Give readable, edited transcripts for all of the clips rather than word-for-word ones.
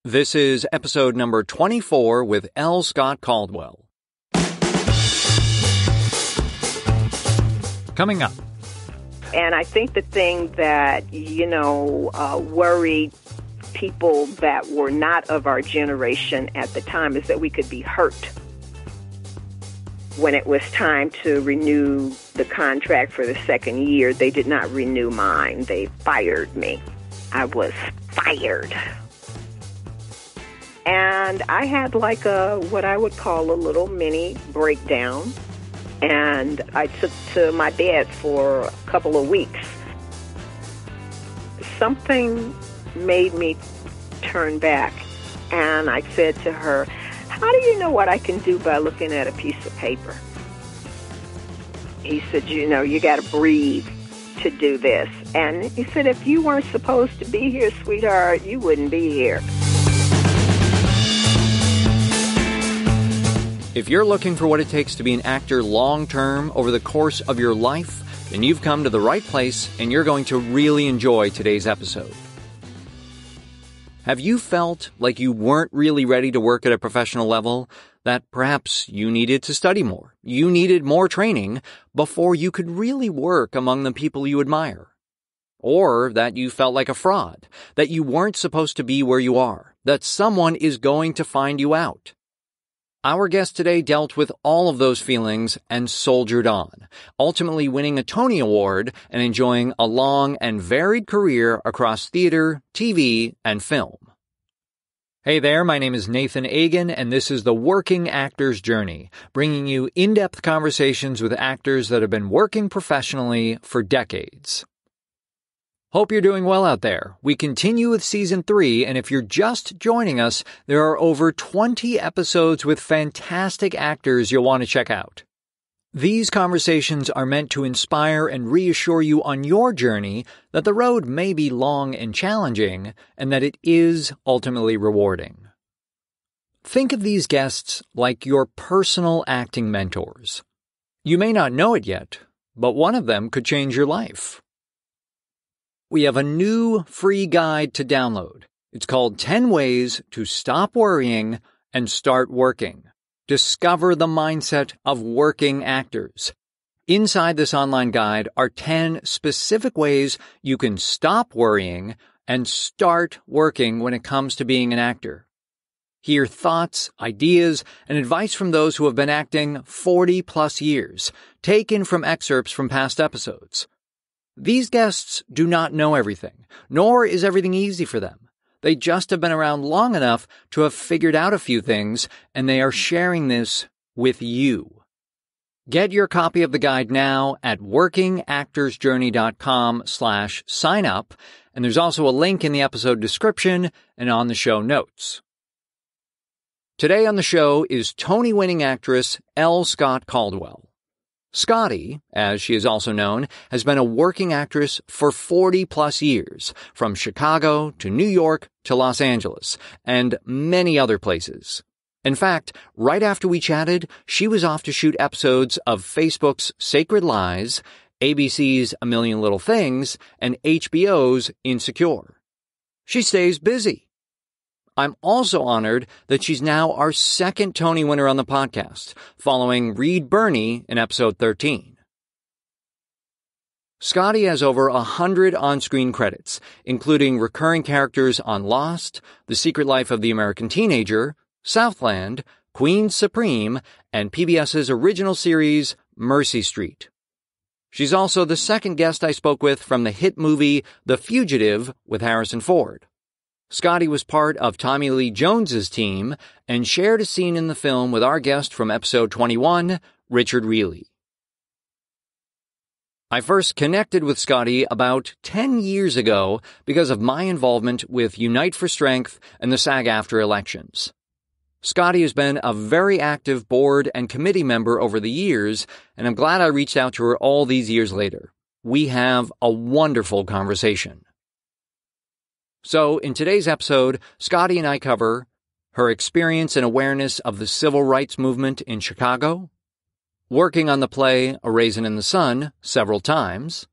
This is episode number 24 with L. Scott Caldwell. Coming up. And I think the thing that, worried people that were not of our generation at the time is that we could be hurt. When it was time to renew the contract for the second year, they did not renew mine. They fired me. I was fired. And I had what I would call a little mini breakdown. And I took to my bed for a couple of weeks. Something made me turn back. And I said to her, how do you know what I can do by looking at a piece of paper? He said, you got to breathe to do this. And he said, if you weren't supposed to be here, sweetheart, you wouldn't be here. If you're looking for what it takes to be an actor long-term over the course of your life, then you've come to the right place and you're going to really enjoy today's episode. Have you felt like you weren't really ready to work at a professional level? That perhaps you needed to study more, you needed more training before you could really work among the people you admire? Or that you felt like a fraud, that you weren't supposed to be where you are, that someone is going to find you out? Our guest today dealt with all of those feelings and soldiered on, ultimately winning a Tony Award and enjoying a long and varied career across theater, TV, and film. Hey there, my name is Nathan Hagen, and this is The Working Actor's Journey, bringing you in-depth conversations with actors that have been working professionally for decades. Hope you're doing well out there. We continue with Season 3, and if you're just joining us, there are over 20 episodes with fantastic actors you'll want to check out. These conversations are meant to inspire and reassure you on your journey that the road may be long and challenging, and that it is ultimately rewarding. Think of these guests like your personal acting mentors. You may not know it yet, but one of them could change your life. We have a new free guide to download. It's called 10 Ways to Stop Worrying and Start Working. Discover the mindset of working actors. Inside this online guide are 10 specific ways you can stop worrying and start working when it comes to being an actor. Hear thoughts, ideas, and advice from those who have been acting 40 plus years, taken from excerpts from past episodes. These guests do not know everything, nor is everything easy for them. They just have been around long enough to have figured out a few things, and they are sharing this with you. Get your copy of the guide now at workingactorsjourney.com/sign up, and there's also a link in the episode description and on the show notes. Today on the show is Tony-winning actress L. Scott Caldwell. Scotty, as she is also known, has been a working actress for 40-plus years, from Chicago to New York to Los Angeles, and many other places. In fact, right after we chatted, she was off to shoot episodes of Facebook's Sacred Lies, ABC's A Million Little Things, and HBO's Insecure. She stays busy. I'm also honored that she's now our second Tony winner on the podcast, following Reed Birney in episode 13. Scotty has over 100 on-screen credits, including recurring characters on Lost, The Secret Life of the American Teenager, Southland, Queen Supreme, and PBS's original series, Mercy Street. She's also the second guest I spoke with from the hit movie The Fugitive with Harrison Ford. Scotty was part of Tommy Lee Jones's team and shared a scene in the film with our guest from episode 21, Richard Reilly. I first connected with Scotty about 10 years ago because of my involvement with Unite for Strength and the SAG-AFTRA elections. Scotty has been a very active board and committee member over the years, and I'm glad I reached out to her all these years later. We have a wonderful conversation. So, in today's episode, Scotty and I cover her experience and awareness of the civil rights movement in Chicago, working on the play A Raisin in the Sun several times,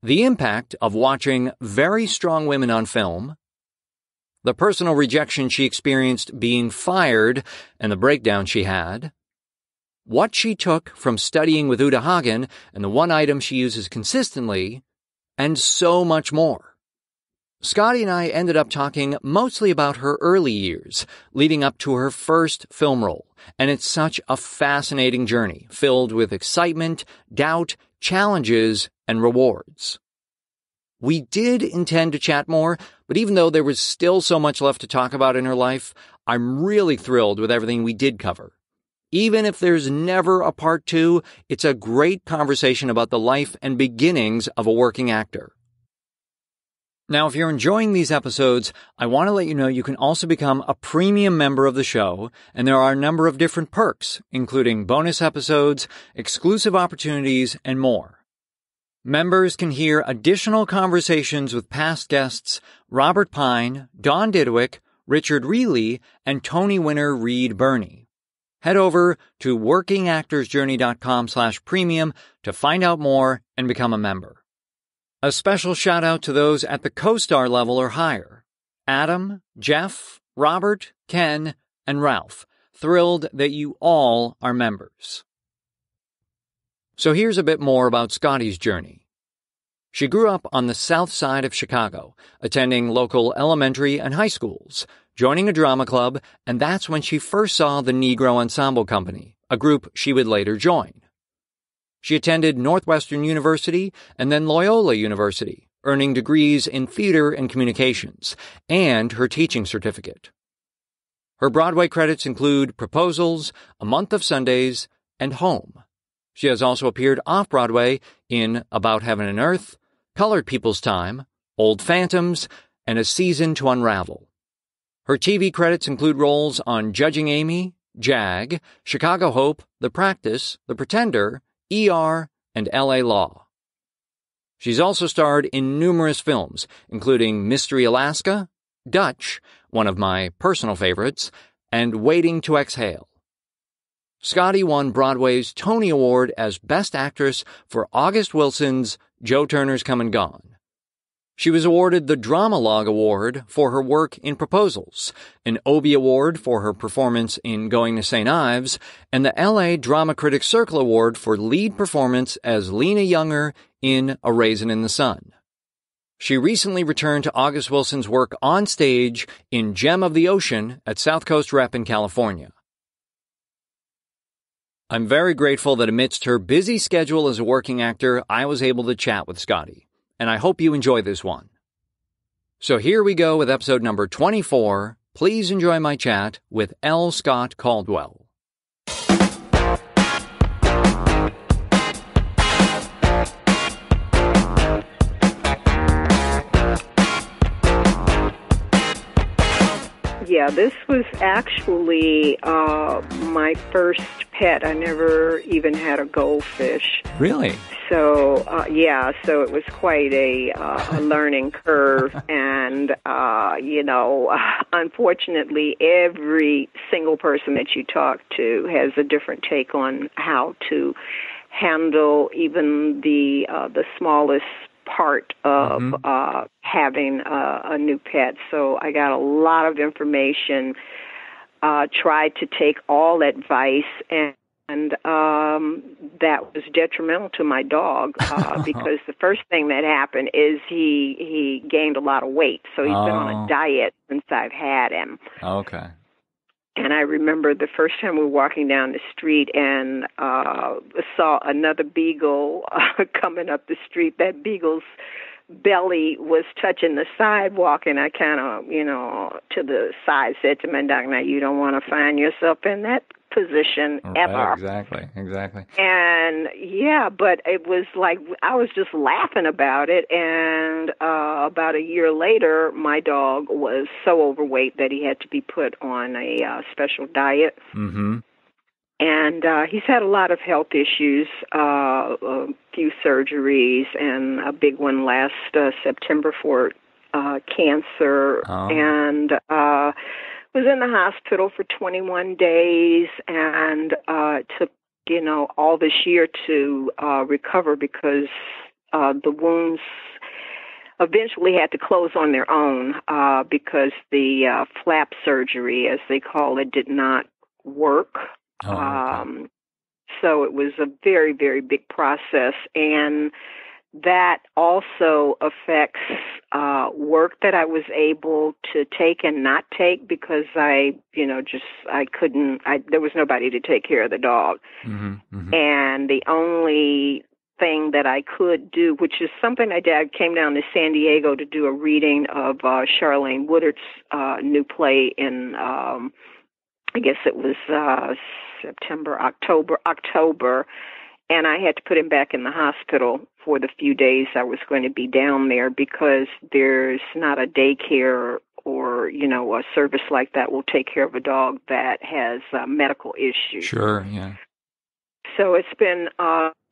the impact of watching very strong women on film, the personal rejection she experienced being fired, and the breakdown she had, what she took from studying with Uta Hagen and the one item she uses consistently, and so much more. Scotty and I ended up talking mostly about her early years, leading up to her first film role, and it's such a fascinating journey, filled with excitement, doubt, challenges, and rewards. We did intend to chat more, but even though there was still so much left to talk about in her life, I'm really thrilled with everything we did cover. Even if there's never a part 2, it's a great conversation about the life and beginnings of a working actor. Now, if you're enjoying these episodes, I want to let you know you can also become a premium member of the show, and there are a number of different perks, including bonus episodes, exclusive opportunities, and more. Members can hear additional conversations with past guests Robert Pine, Dawn Diduick, Richard Reilly, and Tony winner Reed Birney. Head over to workingactorsjourney.com/premium to find out more and become a member. A special shout out to those at the co-star level or higher. Adam, Jeff, Robert, Ken, and Ralph. Thrilled that you all are members. So here's a bit more about Scotty's journey. She grew up on the south side of Chicago, attending local elementary and high schools, joining a drama club, and that's when she first saw the Negro Ensemble Company, a group she would later join. She attended Northwestern University and then Loyola University, earning degrees in theater and communications, and her teaching certificate. Her Broadway credits include Proposals, A Month of Sundays, and Home. She has also appeared off-Broadway in About Heaven and Earth, Colored People's Time, Old Phantoms, and A Season to Unravel. Her TV credits include roles on Judging Amy, JAG, Chicago Hope, The Practice, The Pretender, ER, and LA Law. She's also starred in numerous films, including Mystery Alaska, Dutch, one of my personal favorites, and Waiting to Exhale. Scotty won Broadway's Tony Award as Best Actress for August Wilson's Joe Turner's Come and Gone. She was awarded the Drama Log Award for her work in Proposals, an Obie Award for her performance in Going to St. Ives, and the LA Drama Critics Circle Award for lead performance as Lena Younger in A Raisin in the Sun. She recently returned to August Wilson's work on stage in Gem of the Ocean at South Coast Rep in California. I'm very grateful that amidst her busy schedule as a working actor, I was able to chat with Scotty. And I hope you enjoy this one. So here we go with episode number 24. Please enjoy my chat with L. Scott Caldwell. Yeah, this was actually my first pet. I never even had a goldfish. Really? So, so it was quite a learning curve. And, unfortunately, every single person that you talk to has a different take on how to handle even the smallest part of having a new pet. So I got a lot of information, tried to take all advice, and that was detrimental to my dog because the first thing that happened is he gained a lot of weight. So he's been on a diet since I've had him. Okay. And I remember the first time we were walking down the street and saw another beagle coming up the street. That beagle's belly was touching the sidewalk, and I kind of, to the side said to my dog, now you don't want to find yourself in that position ever. Exactly. And but it was like I was just laughing about it. And about a year later, my dog was so overweight that he had to be put on a special diet. Mm-hmm. And he's had a lot of health issues, a few surgeries, and a big one last September for cancer. And was in the hospital for 21 days, and it took, all this year to recover because the wounds eventually had to close on their own because the flap surgery, as they call it, did not work. Oh, okay. So it was a very, very big process, and that also affects work that I was able to take and not take because I couldn't. There was nobody to take care of the dog, and the only thing that I could do, which is something I did, I came down to San Diego to do a reading of Charlene Woodard's new play in, I guess it was October, and I had to put him back in the hospital for the few days I was going to be down there because there's not a daycare or, a service like that will take care of a dog that has medical issues. Sure, yeah. So it's been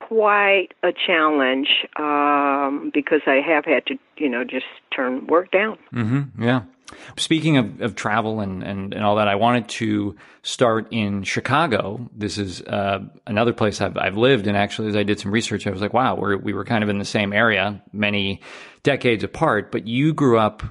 quite a challenge because I have had to, just turn work down. Yeah. Speaking of travel and all that, I wanted to start in Chicago. This is another place I've lived, and actually, as I did some research, I was like, wow, we were kind of in the same area, many decades apart. But you grew up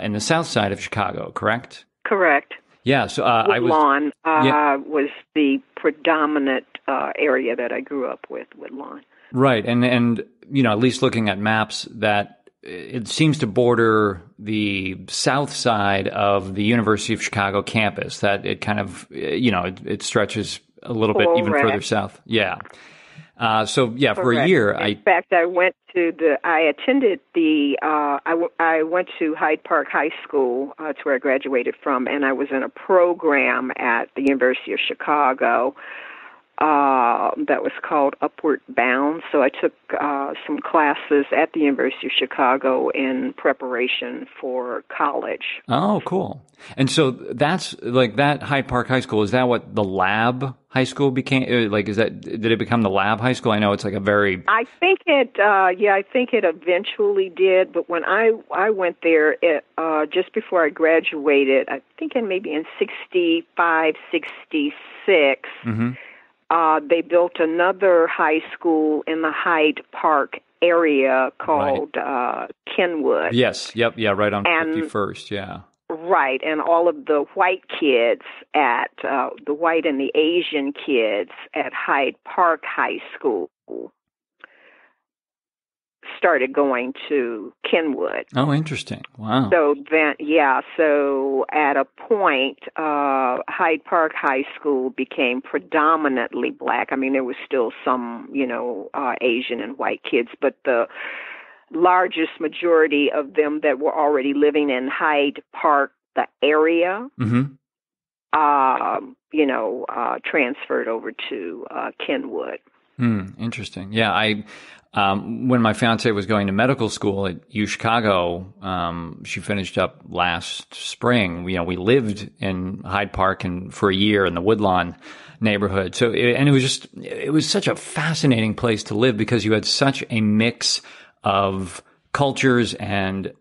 in the south side of Chicago, correct? Correct. Yeah. So Woodlawn was the predominant area that I grew up with, Woodlawn. Right, and at least looking at maps, that it seems to border the south side of the University of Chicago campus, that it kind of, it stretches a little bit even further south. Yeah. For a year. In fact, I went to I went to Hyde Park High School, to where I graduated from, and I was in a program at the University of Chicago that was called Upward Bound. So I took some classes at the University of Chicago in preparation for college. Oh, cool. And so that's like that Hyde Park High School. Is that what the lab high school became? Like, did it become the lab high school? I know it's like a very... I think it eventually did. But when I went there, just before I graduated, I think maybe in 65, 66, they built another high school in the Hyde Park area called Kenwood. Yes, yep, yeah, right on 51st, yeah. Right, and all of the white kids at, the white and the Asian kids at Hyde Park High School started going to Kenwood. Oh, interesting. Wow. So then, so at a point, Hyde Park High School became predominantly black. I mean, there was still some, Asian and white kids, but the largest majority of them that were already living in Hyde Park, the area, transferred over to Kenwood. Interesting. Yeah, when my fiance was going to medical school at U Chicago, she finished up last spring. We lived in Hyde Park and for a year in the Woodlawn neighborhood. So, it was such a fascinating place to live because you had such a mix of cultures and,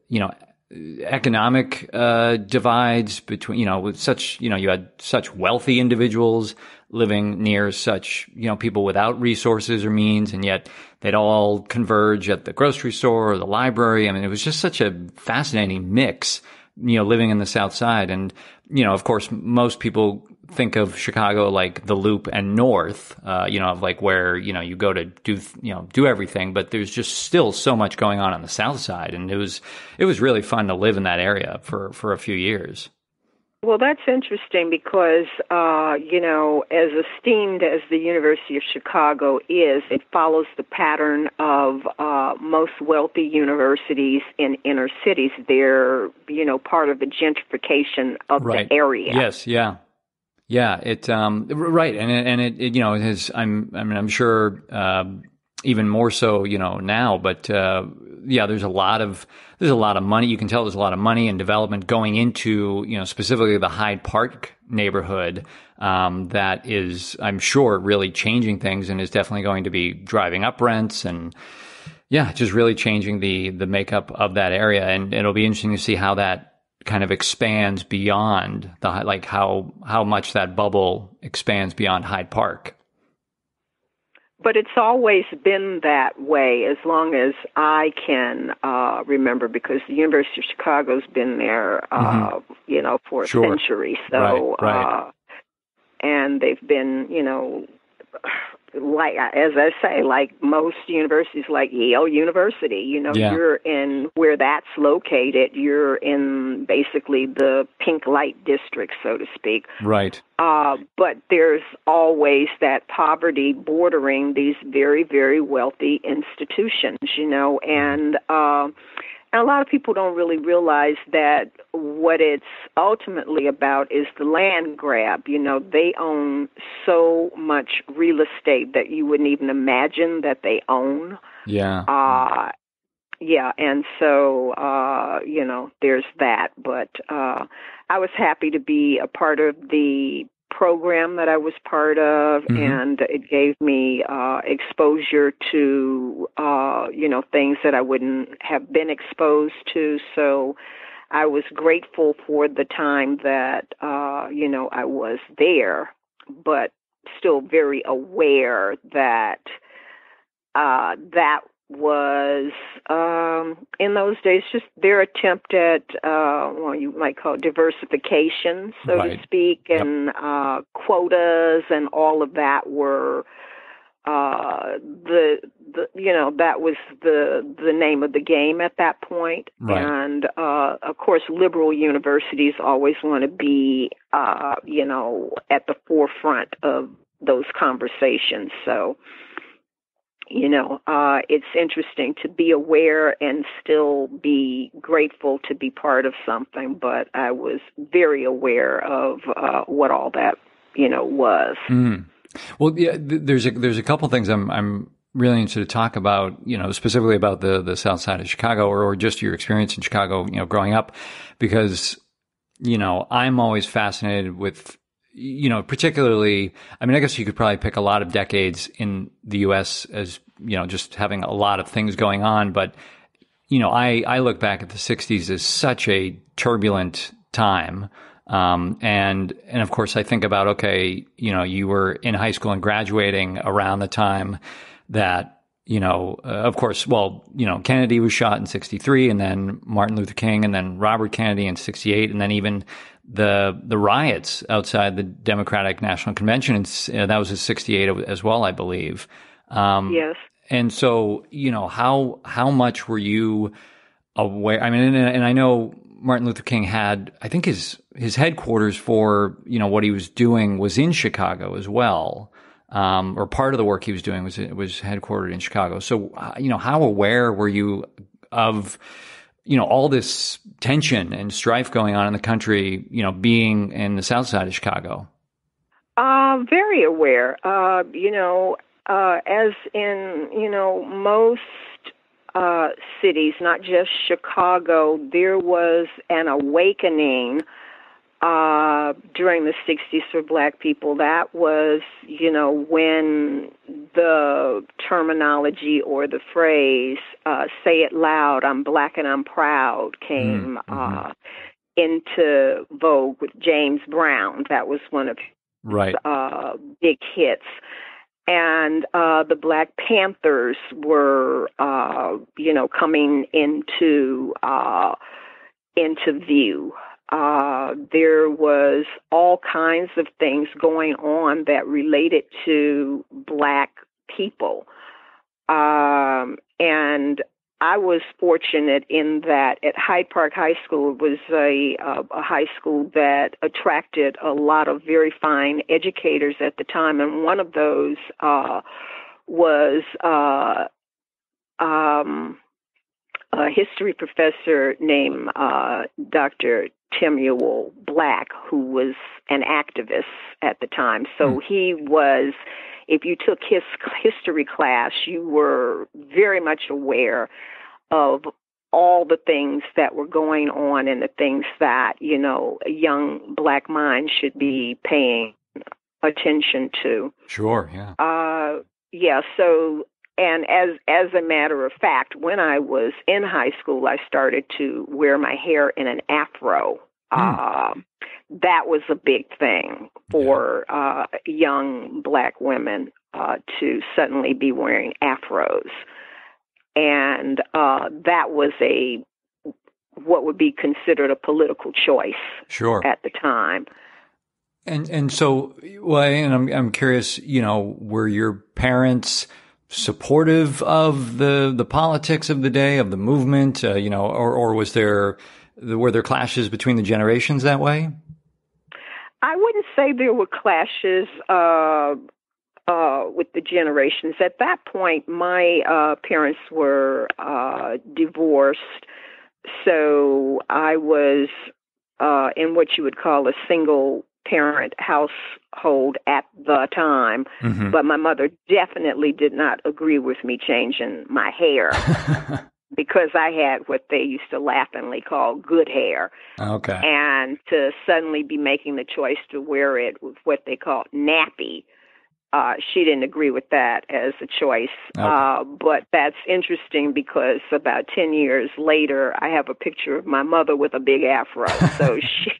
economic divides between, with such, you had such wealthy individuals living near such, people without resources or means, and yet they'd all converge at the grocery store or the library. I mean, it was just such a fascinating mix, living in the South Side. And, of course, most people think of Chicago like the Loop and North, of like where, you go to do everything, but there's just still so much going on the South Side. And it was really fun to live in that area for a few years. Well, that's interesting because, as esteemed as the University of Chicago is, it follows the pattern of most wealthy universities in inner cities. They're, part of the gentrification of the area. Yes, yeah. Yeah, it right, and it it has. I'm sure even more so now, but there's a lot of money. You can tell there's a lot of money and development going into specifically the Hyde Park neighborhood that is, I'm sure, really changing things and is definitely going to be driving up rents and just really changing the makeup of that area. And it'll be interesting to see how that kind of expands beyond how much that bubble expands beyond Hyde Park. But it's always been that way as long as I can remember, because the University of Chicago's been there, for a century. So, right. And they've been, like, as I say, like most universities, like Yale University, you're in where that's located. You're in basically the pink light district, so to speak. Right. But there's always that poverty bordering these very, very wealthy institutions, and a lot of people don't really realize that what it's ultimately about is the land grab. They own so much real estate that you wouldn't even imagine that they own. Yeah. And so, there's that. But I was happy to be a part of the program that I was part of, and it gave me exposure to, things that I wouldn't have been exposed to. So I was grateful for the time that, I was there, but still very aware that that was, in those days, just their attempt at, you might call it diversification, so to speak, and quotas and all of that were that was the name of the game at that point. Right. And of course, liberal universities always want to be, at the forefront of those conversations. So, it's interesting to be aware and still be grateful to be part of something. But I was very aware of what all that, was. Mm. Well, yeah, there's a couple things I'm really interested to talk about, specifically about the South Side of Chicago, or just your experience in Chicago, growing up, because, I'm always fascinated with, particularly, I mean, I guess you could probably pick a lot of decades in the U.S. as, just having a lot of things going on. But, I look back at the 60s as such a turbulent time. And of course I think about, okay, you were in high school and graduating around the time that, of course, Kennedy was shot in 63, and then Martin Luther King, and then Robert Kennedy in 68, and then even the riots outside the Democratic National Convention, and that was in 68 as well, I believe. Yes. And so, how much were you aware? I mean, and I know Martin Luther King had, I think his headquarters for, what he was doing was in Chicago as well. Or part of the work he was doing was headquartered in Chicago. So, how aware were you of, all this tension and strife going on in the country, being in the South Side of Chicago? Very aware. As in, most cities, not just Chicago, there was an awakening during the 60s for Black people. That was, when the terminology or the phrase, say it loud, I'm Black and I'm proud, came into vogue with James Brown. That was one of his big hits. And the Black Panthers were, coming into view. There was all kinds of things going on that related to Black people. And I was fortunate in that at Hyde Park High School, it was a high school that attracted a lot of very fine educators at the time, and one of those was a history professor named Dr. Timuel Black, who was an activist at the time. So he was, if you took his history class, you were very much aware of all the things that were going on and the things that, a young Black mind should be paying attention to. Sure, yeah. So, and as a matter of fact, when I was in high school, I started to wear my hair in an afro. That was a big thing for young Black women. to suddenly be wearing afros. And that was what would be considered a political choice Sure. at the time. And so, well, and I'm curious, were your parents supportive of the politics of the day, of the movement, or were there clashes between the generations that way? I wouldn't say there were clashes with the generations. At that point, my parents were divorced, so I was in what you would call a single parent household at the time. Mm-hmm. But my mother definitely did not agree with me changing my hair because I had what they used to laughingly call good hair. Okay. And to suddenly be making the choice to wear it with what they call nappy, she didn't agree with that as a choice. Okay. But that's interesting because about 10 years later, I have a picture of my mother with a big afro. So she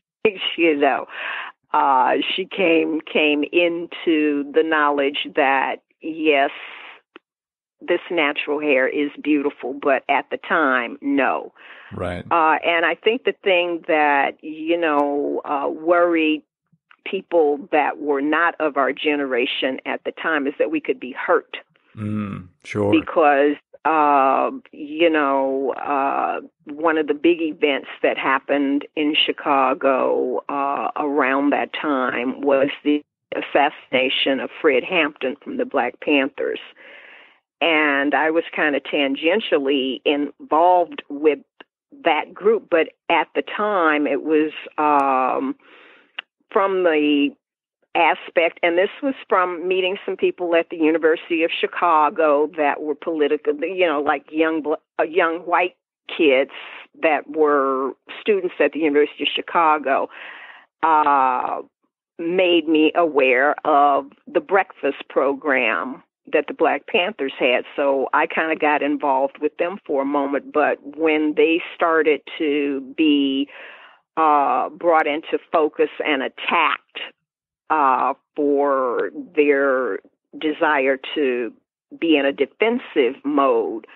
came into the knowledge that, yes, this natural hair is beautiful, but at the time, no. Right. And I think the thing that, worried people that were not of our generation at the time is that we could be hurt. Sure. Because, one of the big events that happened in Chicago around that time was the assassination of Fred Hampton from the Black Panthers. And I was kind of tangentially involved with that group, but at the time it was from the aspect, and this was from meeting some people at the University of Chicago that were political, like young white kids that were students at the University of Chicago, made me aware of the breakfast program that the Black Panthers had. So I kind of got involved with them for a moment, but when they started to be brought into focus and attacked for their desire to be in a defensive mode,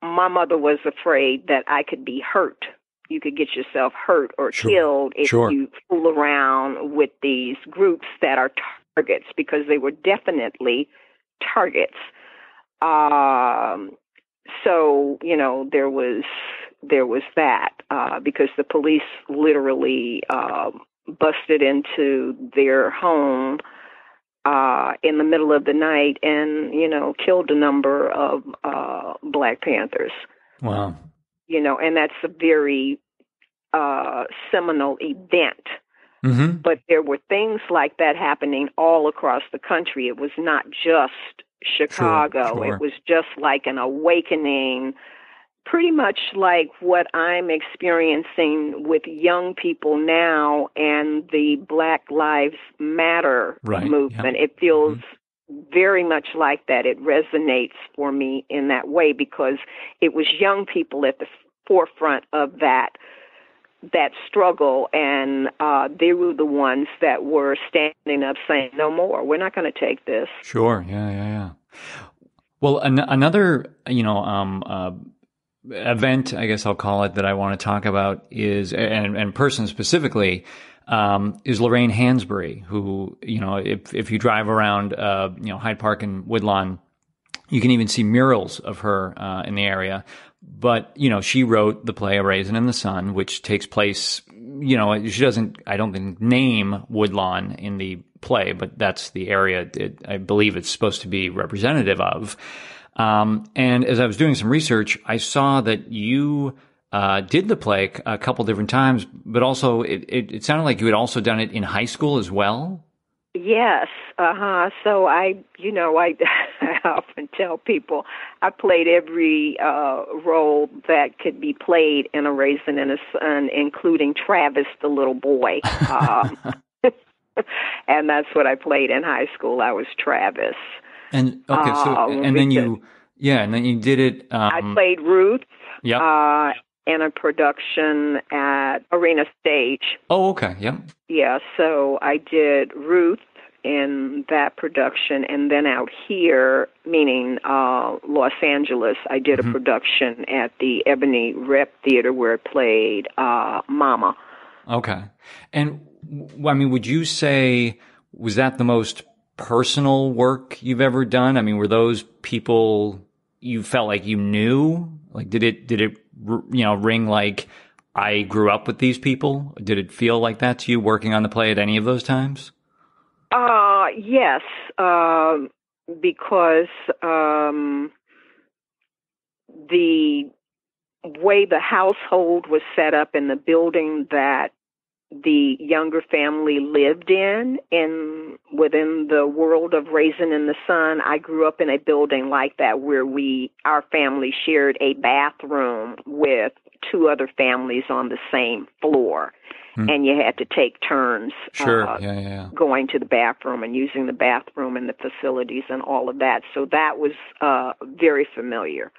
my mother was afraid that I could be hurt. You could get yourself hurt or killed if you fool around with these groups that are targets, because they were definitely targets. So, there was that, because the police literally busted into their home in the middle of the night and, killed a number of Black Panthers. Wow. And that's a very seminal event. Mm-hmm. But there were things like that happening all across the country. It was not just Chicago. Sure. It was just like an awakening, pretty much like what I'm experiencing with young people now and the Black Lives Matter movement. Yeah. It feels very much like that. It resonates for me in that way because it was young people at the forefront of that struggle, and they were the ones that were standing up saying, no more, we're not going to take this. Sure. Yeah. Well, another, event, I guess I'll call it, that I want to talk about is, and person specifically, is Lorraine Hansberry, who, if you drive around, Hyde Park and Woodlawn, you can even see murals of her in the area. But, she wrote the play A Raisin in the Sun, which takes place, she doesn't, I don't think, name Woodlawn in the play, but that's the area I believe it's supposed to be representative of. And as I was doing some research, I saw that you did the play a couple different times, but also it sounded like you had also done it in high school as well. Yes. So I often tell people I played every role that could be played in A Raisin in the Sun, including Travis, the little boy. And that's what I played in high school. I was Travis. And okay, and then you did it. I played Ruth. Yeah. In a production at Arena Stage. Oh, okay. Yep. Yeah. So I did Ruth in that production. And then out here, meaning Los Angeles, I did a production at the Ebony Rep Theater where it played Mama. Okay. And, I mean, would you say, was that the most personal work you've ever done? I mean, were those people you felt like you knew? Like, did it ring like, I grew up with these people? Did it feel like that to you working on the play at any of those times? Yes, because the way the household was set up in the building that the younger family lived in within the world of Raisin in the Sun, I grew up in a building like that where our family shared a bathroom with two other families on the same floor. And you had to take turns going to the bathroom and using the bathroom and the facilities and all of that. So that was very familiar.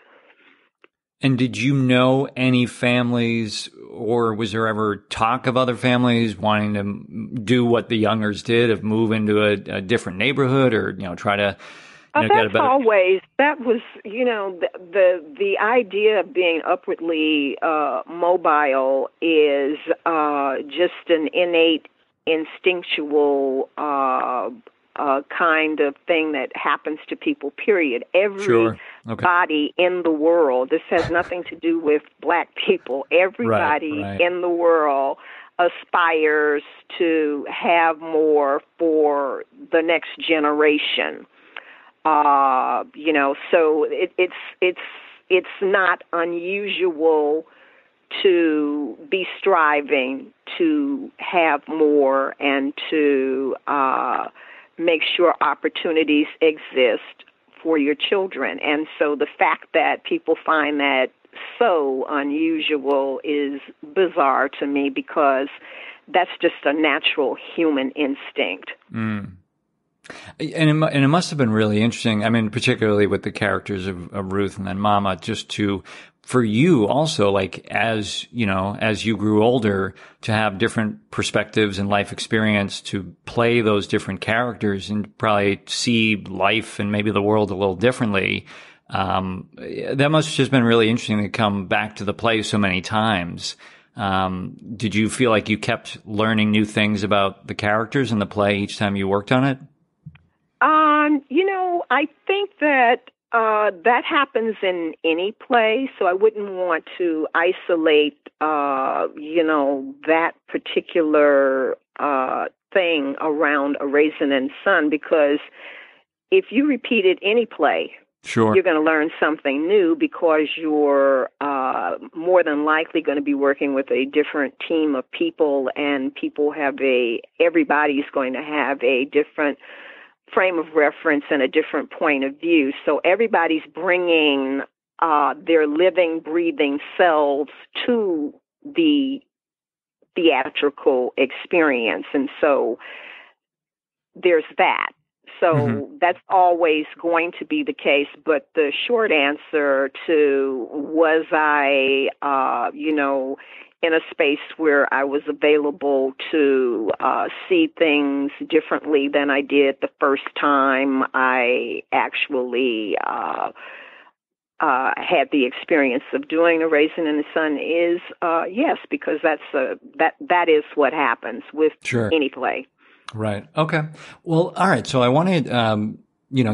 And did you know any families, or was there ever talk of other families wanting to do what the Youngers did, of move into a different neighborhood, or try to get a better? That was the idea of being upwardly mobile is just an innate, instinctual kind of thing that happens to people, period. Everybody in the world, this has nothing to do with black people, everybody in the world aspires to have more for the next generation. So it's not unusual to be striving to have more and to make sure opportunities exist for your children. And so the fact that people find that so unusual is bizarre to me, because that's just a natural human instinct. Mm. And it must have been really interesting. I mean, particularly with the characters of Ruth and then Mama, for you also, like, as you grew older, to have different perspectives and life experience, to play those different characters and probably see life and maybe the world a little differently. That must have just been really interesting to come back to the play so many times. Did you feel like you kept learning new things about the characters in the play each time you worked on it? I think that that happens in any play, so I wouldn't want to isolate, that particular thing around A Raisin and Sun, because if you repeated any play, you're going to learn something new, because you're more than likely going to be working with a different team of people, and everybody's going to have a different frame of reference and a different point of view. So everybody's bringing their living, breathing selves to the theatrical experience. And so there's that. So that's always going to be the case. But the short answer to was I, in a space where I was available to see things differently than I did the first time I actually had the experience of doing A Raisin in the Sun, is yes, because that is what happens with any play. Right. Okay. Well, all right. So I wanted,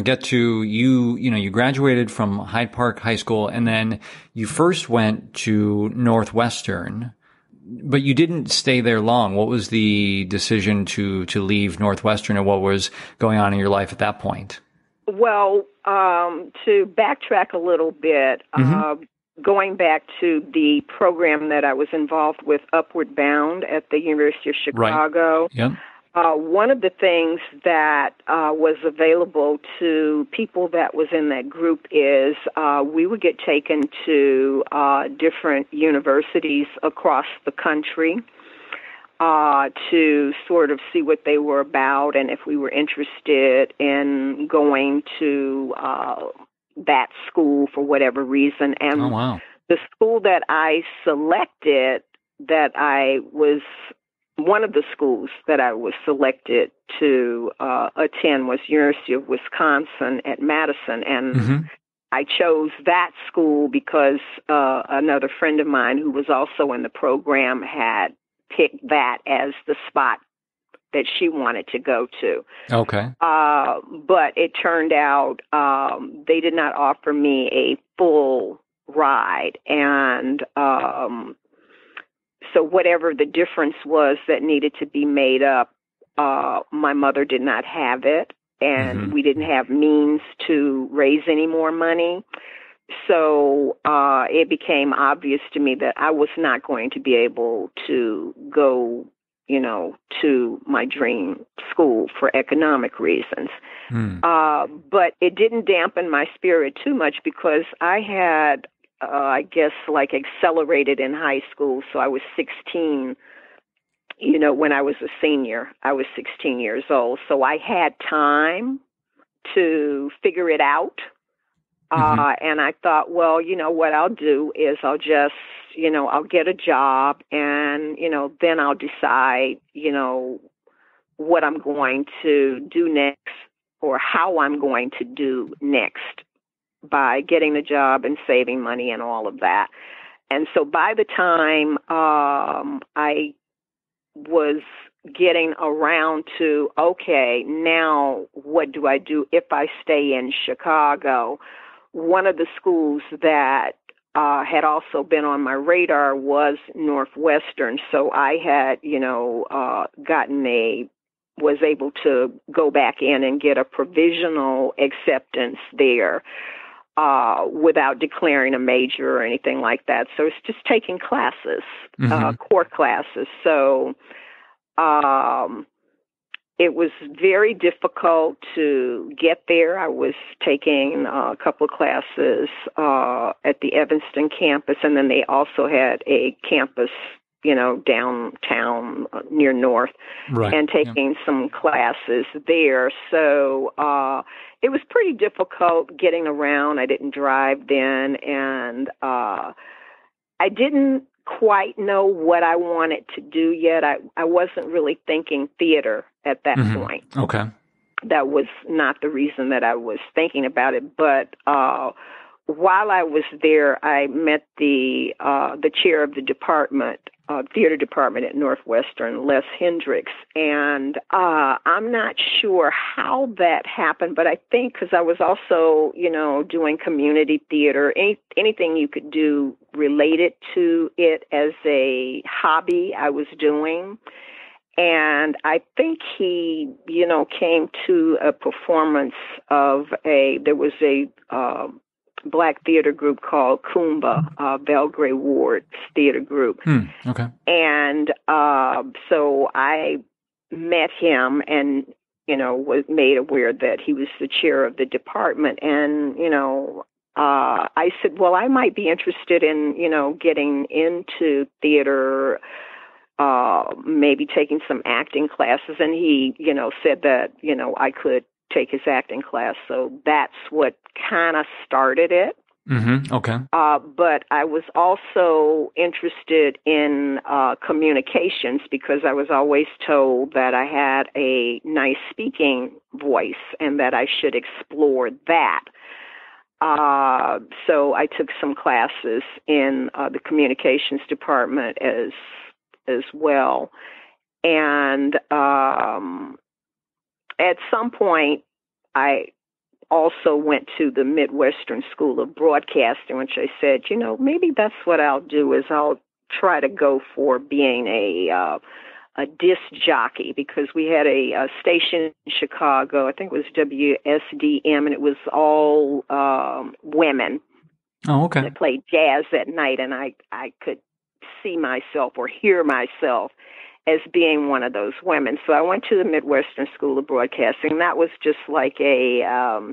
get to you graduated from Hyde Park High School, and then you first went to Northwestern, but you didn't stay there long. What was the decision to leave Northwestern, and what was going on in your life at that point? Well, to backtrack a little bit, going back to the program that I was involved with, Upward Bound at the University of Chicago. Right. Yep. One of the things that was available to people that was in that group is we would get taken to different universities across the country to sort of see what they were about, and if we were interested in going to that school for whatever reason. And the school that I selected, that I was one of the schools that I was selected to attend was University of Wisconsin at Madison, and I chose that school because another friend of mine who was also in the program had picked that as the spot that she wanted to go to. Okay. But it turned out they did not offer me a full ride. And so whatever the difference was that needed to be made up, my mother did not have it. And we didn't have means to raise any more money. So it became obvious to me that I was not going to be able to go, to my dream school for economic reasons. But it didn't dampen my spirit too much because I had, I guess, like accelerated in high school. So I was 16, when I was a senior. I was 16 years old. So I had time to figure it out. And I thought, well, what I'll do is I'll just, I'll get a job and, then I'll decide, what I'm going to do next or how I'm going to do next by getting the job and saving money and all of that. And so by the time I was getting around to, okay, now what do I do if I stay in Chicago? One of the schools that had also been on my radar was Northwestern. So I had, was able to go back in and get a provisional acceptance there without declaring a major or anything like that. So it's just taking classes, core classes. So it was very difficult to get there. I was taking a couple of classes at the Evanston campus, and then they also had a campus, downtown near North, and taking some classes there. So it was pretty difficult getting around. I didn't drive then, and I didn't quite know what I wanted to do yet. I wasn't really thinking theater at that point. Okay. That was not the reason that I was thinking about it. But while I was there, I met the chair of the department, theater department at Northwestern, Les Hendricks. And I'm not sure how that happened, but I think because I was also, doing community theater, anything you could do related to it as a hobby I was doing. And I think he, came to a performance of there was a Black theater group called Kumba, Belgrade Ward's theater group. Okay. And so I met him and, was made aware that he was the chair of the department. And, I said, well, I might be interested in, getting into theater, maybe taking some acting classes. And he, said that, I could take his acting class. So that's what kind of started it. Okay. But I was also interested in communications because I was always told that I had a nice speaking voice and that I should explore that. So I took some classes in the communications department as well. And at some point, I also went to the Midwestern School of Broadcasting, which I said, maybe that's what I'll do is I'll try to go for being a disc jockey because we had a station in Chicago. I think it was WSDM, and it was all women. Oh, okay. That played jazz at night, and I could see myself or hear myself as being one of those women. So I went to the Midwestern School of Broadcasting. That was just like a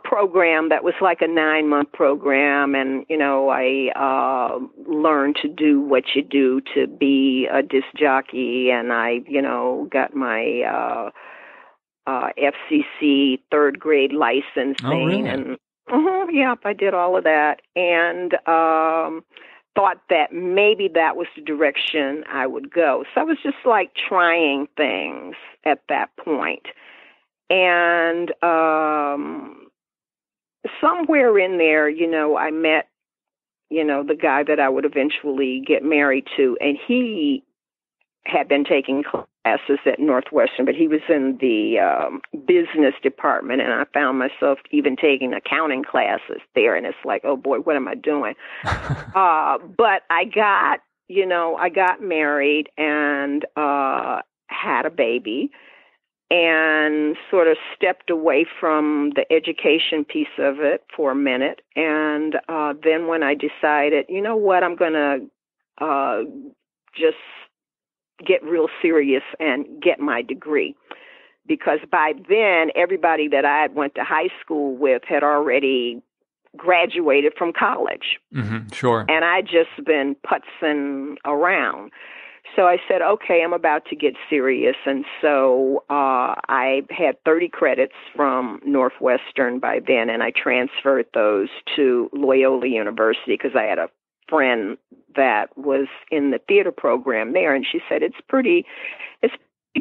program that was like a 9-month program. And, I learned to do what you do to be a disc jockey. And I, got my FCC third grade licensing. Oh, really? And I did all of that. And thought that maybe that was the direction I would go. So I was just like trying things at that point. And somewhere in there, I met, the guy that I would eventually get married to, and he had been taking classes at Northwestern, but he was in the business department, and I found myself even taking accounting classes there, and it's like, oh boy, what am I doing? But I got married and had a baby, and sort of stepped away from the education piece of it for a minute. And then when I decided, you know what, I'm going to just get real serious and get my degree. Because by then, everybody that I went to high school with had already graduated from college. Mm-hmm, sure. And I'd just been putzing around. So I said, okay, I'm about to get serious. And so I had 30 credits from Northwestern by then, and I transferred those to Loyola University because I had a friend that was in the theater program there, and she said, it's pretty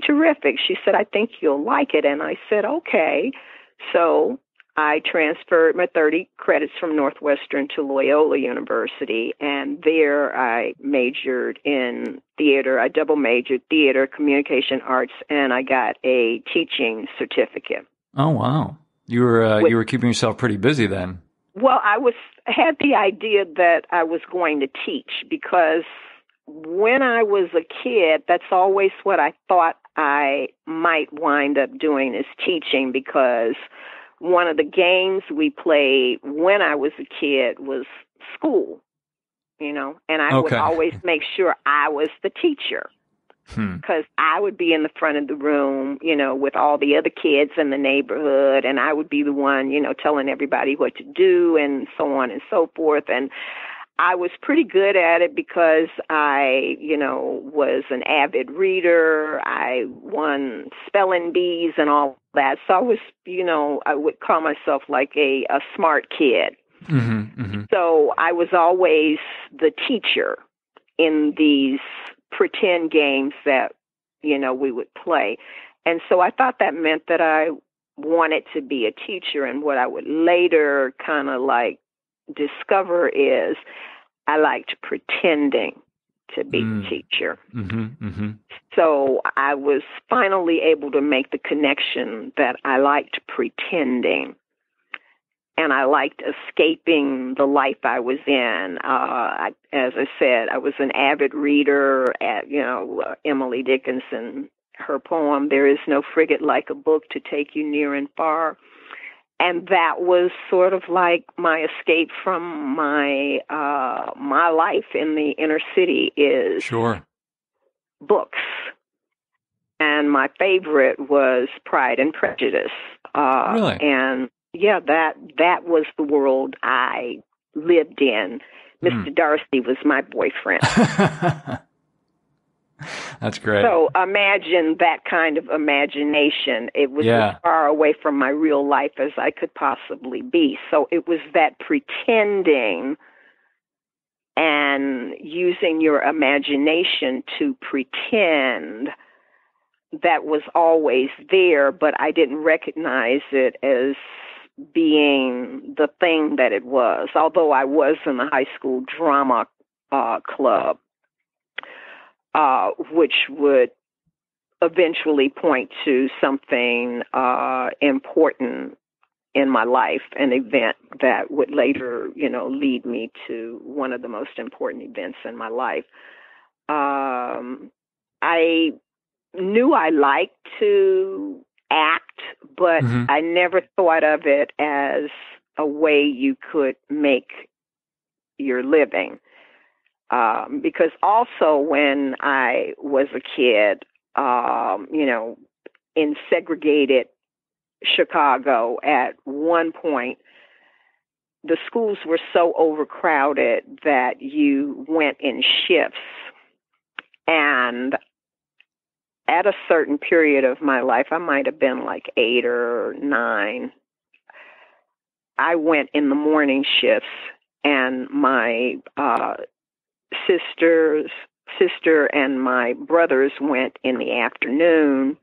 terrific. She said, I think you'll like it. And I said, okay. So I transferred my 30 credits from Northwestern to Loyola University, and there I majored in theater. I double majored theater, communication arts, and I got a teaching certificate. Oh, wow. You were keeping yourself pretty busy then. Well, I had the idea that I was going to teach, because when I was a kid, that's always what I thought I might wind up doing, is teaching, because one of the games we played when I was a kid was school, and I would always make sure I was the teacher, because I would be in the front of the room, with all the other kids in the neighborhood, and I would be the one, telling everybody what to do and so on and so forth. And I was pretty good at it because I, was an avid reader. I won spelling bees and all that. So I was, I would call myself like a smart kid. Mm-hmm, mm-hmm. So I was always the teacher in these pretend games that, we would play. And so I thought that meant that I wanted to be a teacher. And what I would later kind of like discover is I liked pretending to be the teacher. Mm-hmm, mm-hmm. So I was finally able to make the connection that I liked pretending, and I liked escaping the life I was in. As I said, I was an avid reader at, Emily Dickinson, her poem, "There is no frigate like a book to take you near and far." And that was sort of like my escape from my my life in the inner city is books. And my favorite was Pride and Prejudice. Really? And yeah, that was the world I lived in. Mr. Darcy was my boyfriend. That's great. So imagine that kind of imagination. It was as far away from my real life as I could possibly be. So it was that pretending and using your imagination to pretend that was always there, but I didn't recognize it as being the thing that it was, although I was in the high school drama club. Which would eventually point to something important in my life, an event that would later, lead me to one of the most important events in my life. I knew I liked to act, but I never thought of it as a way you could make your living. Because also when I was a kid, in segregated Chicago, at one point, the schools were so overcrowded that you went in shifts. And at a certain period of my life, I might have been like 8 or 9, I went in the morning shifts, and my sister and my brothers went in the afternoon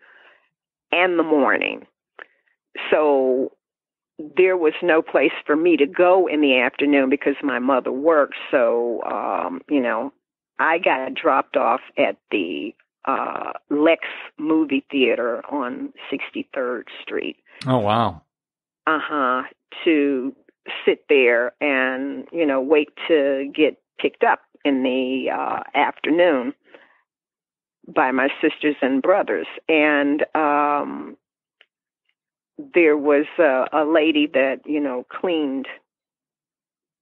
and the morning. So there was no place for me to go in the afternoon because my mother worked. So, I got dropped off at the Lex movie theater on 63rd Street. Oh, wow. To sit there and, wait to get picked up in the afternoon by my sisters and brothers. And there was a lady that, cleaned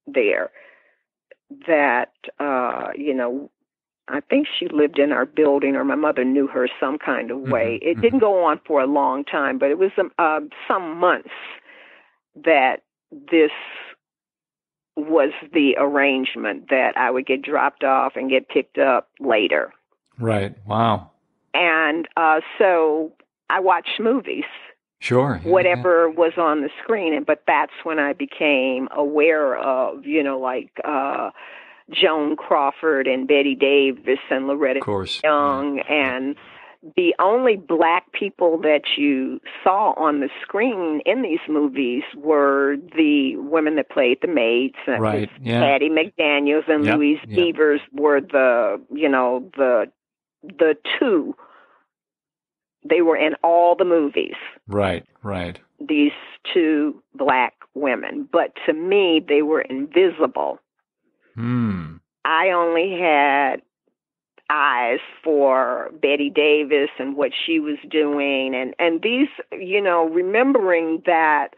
there that, I think she lived in our building, or my mother knew her some kind of way. It didn't go on for a long time, but it was some months that this was the arrangement, that I would get dropped off and get picked up later. Right. Wow. And so I watched movies. Sure. Yeah, whatever was on the screen. But that's when I became aware of, Joan Crawford and Betty Davis and Loretta Young. And the only black people that you saw on the screen in these movies were the women that played the maids. Right. Yeah. Hattie McDaniels and Louise Beavers were the two. They were in all the movies. Right, right. These two black women. But to me, they were invisible. I only had eyes for Betty Davis and what she was doing. And these, remembering that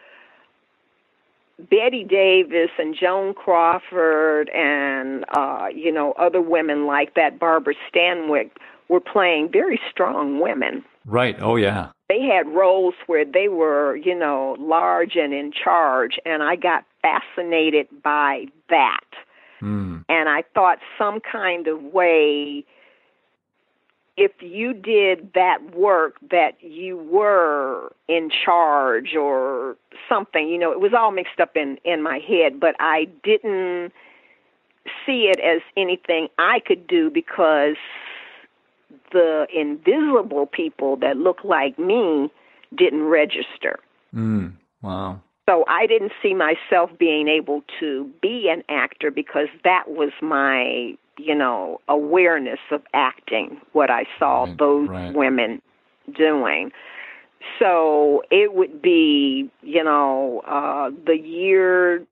Betty Davis and Joan Crawford and, other women like that, Barbara Stanwyck, were playing very strong women. Right. Oh, yeah. They had roles where they were, large and in charge, and I got fascinated by that. And I thought some kind of way, if you did that work, that you were in charge or something, it was all mixed up in my head, but I didn't see it as anything I could do because the invisible people that look like me didn't register. Wow. So I didn't see myself being able to be an actor because that was my, awareness of acting, what I saw those women doing. So it would be, the year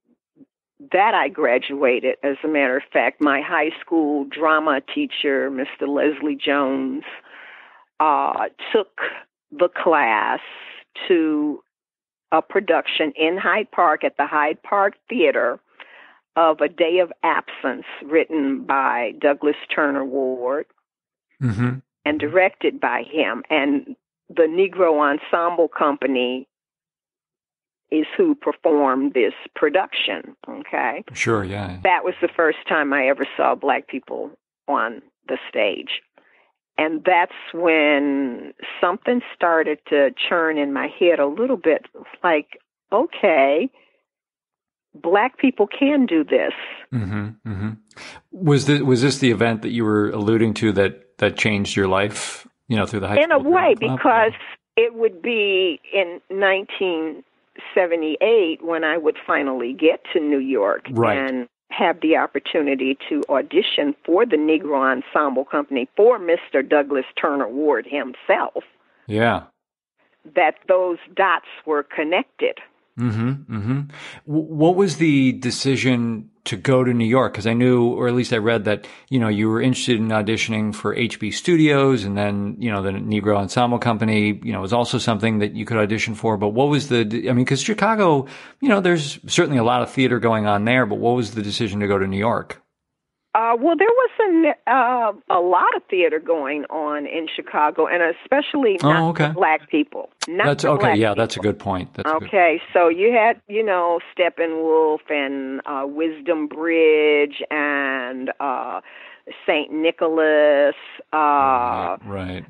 that I graduated, as a matter of fact, my high school drama teacher, Mr. Leslie Jones, took the class to a production in Hyde Park at the Hyde Park Theater of A Day of Absence, written by Douglas Turner Ward and directed by him. And the Negro Ensemble Company is who performed this production, okay? Sure, yeah. That was the first time I ever saw black people on the stage. And that's when something started to churn in my head a little bit, like, okay, black people can do this. Was this the event that you were alluding to that changed your life, through the high school? In a way, because it would be in 1978 when I would finally get to New York and have the opportunity to audition for the Negro Ensemble Company for Mr. Douglas Turner Ward himself. Yeah. That those dots were connected. What was the decision to go to New York? Because I knew, or at least I read that, you were interested in auditioning for HB Studios, and then, the Negro Ensemble Company, was also something that you could audition for. But what was because Chicago, there's certainly a lot of theater going on there, but what was the decision to go to New York? Well, there wasn't a lot of theater going on in Chicago, and especially not for black people. That's okay. Yeah, that's a good point. So you had, Steppenwolf and Wisdom Bridge and St. Nicholas. Right.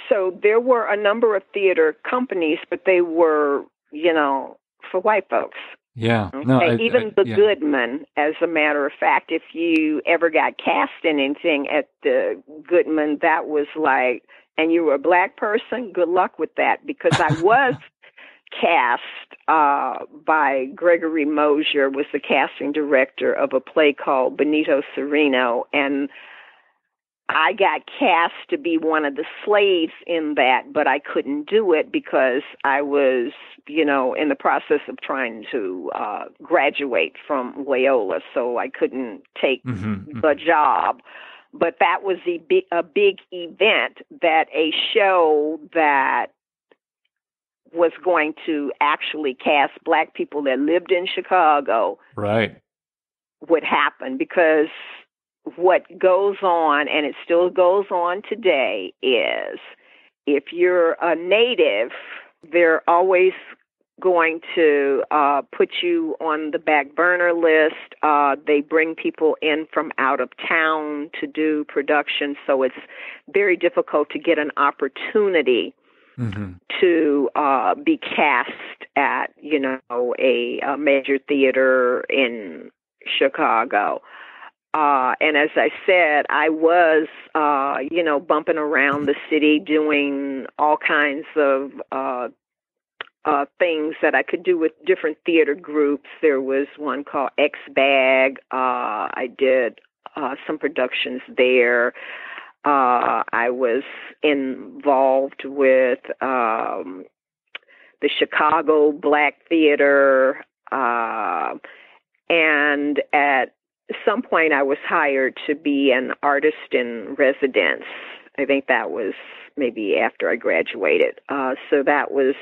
So there were a number of theater companies, but they were, for white folks. Yeah. No, Okay, even the yeah. Goodman, as a matter of fact, if you ever got cast in anything at the Goodman, that was like, and you were a black person, good luck with that, because I was cast by Gregory Mosier, was the casting director of a play called Benito Sereno, and I got cast to be one of the slaves in that, but I couldn't do it because I was, in the process of trying to graduate from Loyola, so I couldn't take the job. But that was a big event, that a show that was going to actually cast black people that lived in Chicago would happen, because what goes on, and it still goes on today, is if you're a native, they're always going to put you on the back burner list. They bring people in from out of town to do production, so it's very difficult to get an opportunity to be cast at, a major theater in Chicago. And as I said, I was, bumping around the city doing all kinds of things that I could do with different theater groups. There was one called X-Bag. I did some productions there. I was involved with the Chicago Black Theater, and at some point I was hired to be an artist in residence. I think that was maybe after I graduated. So that was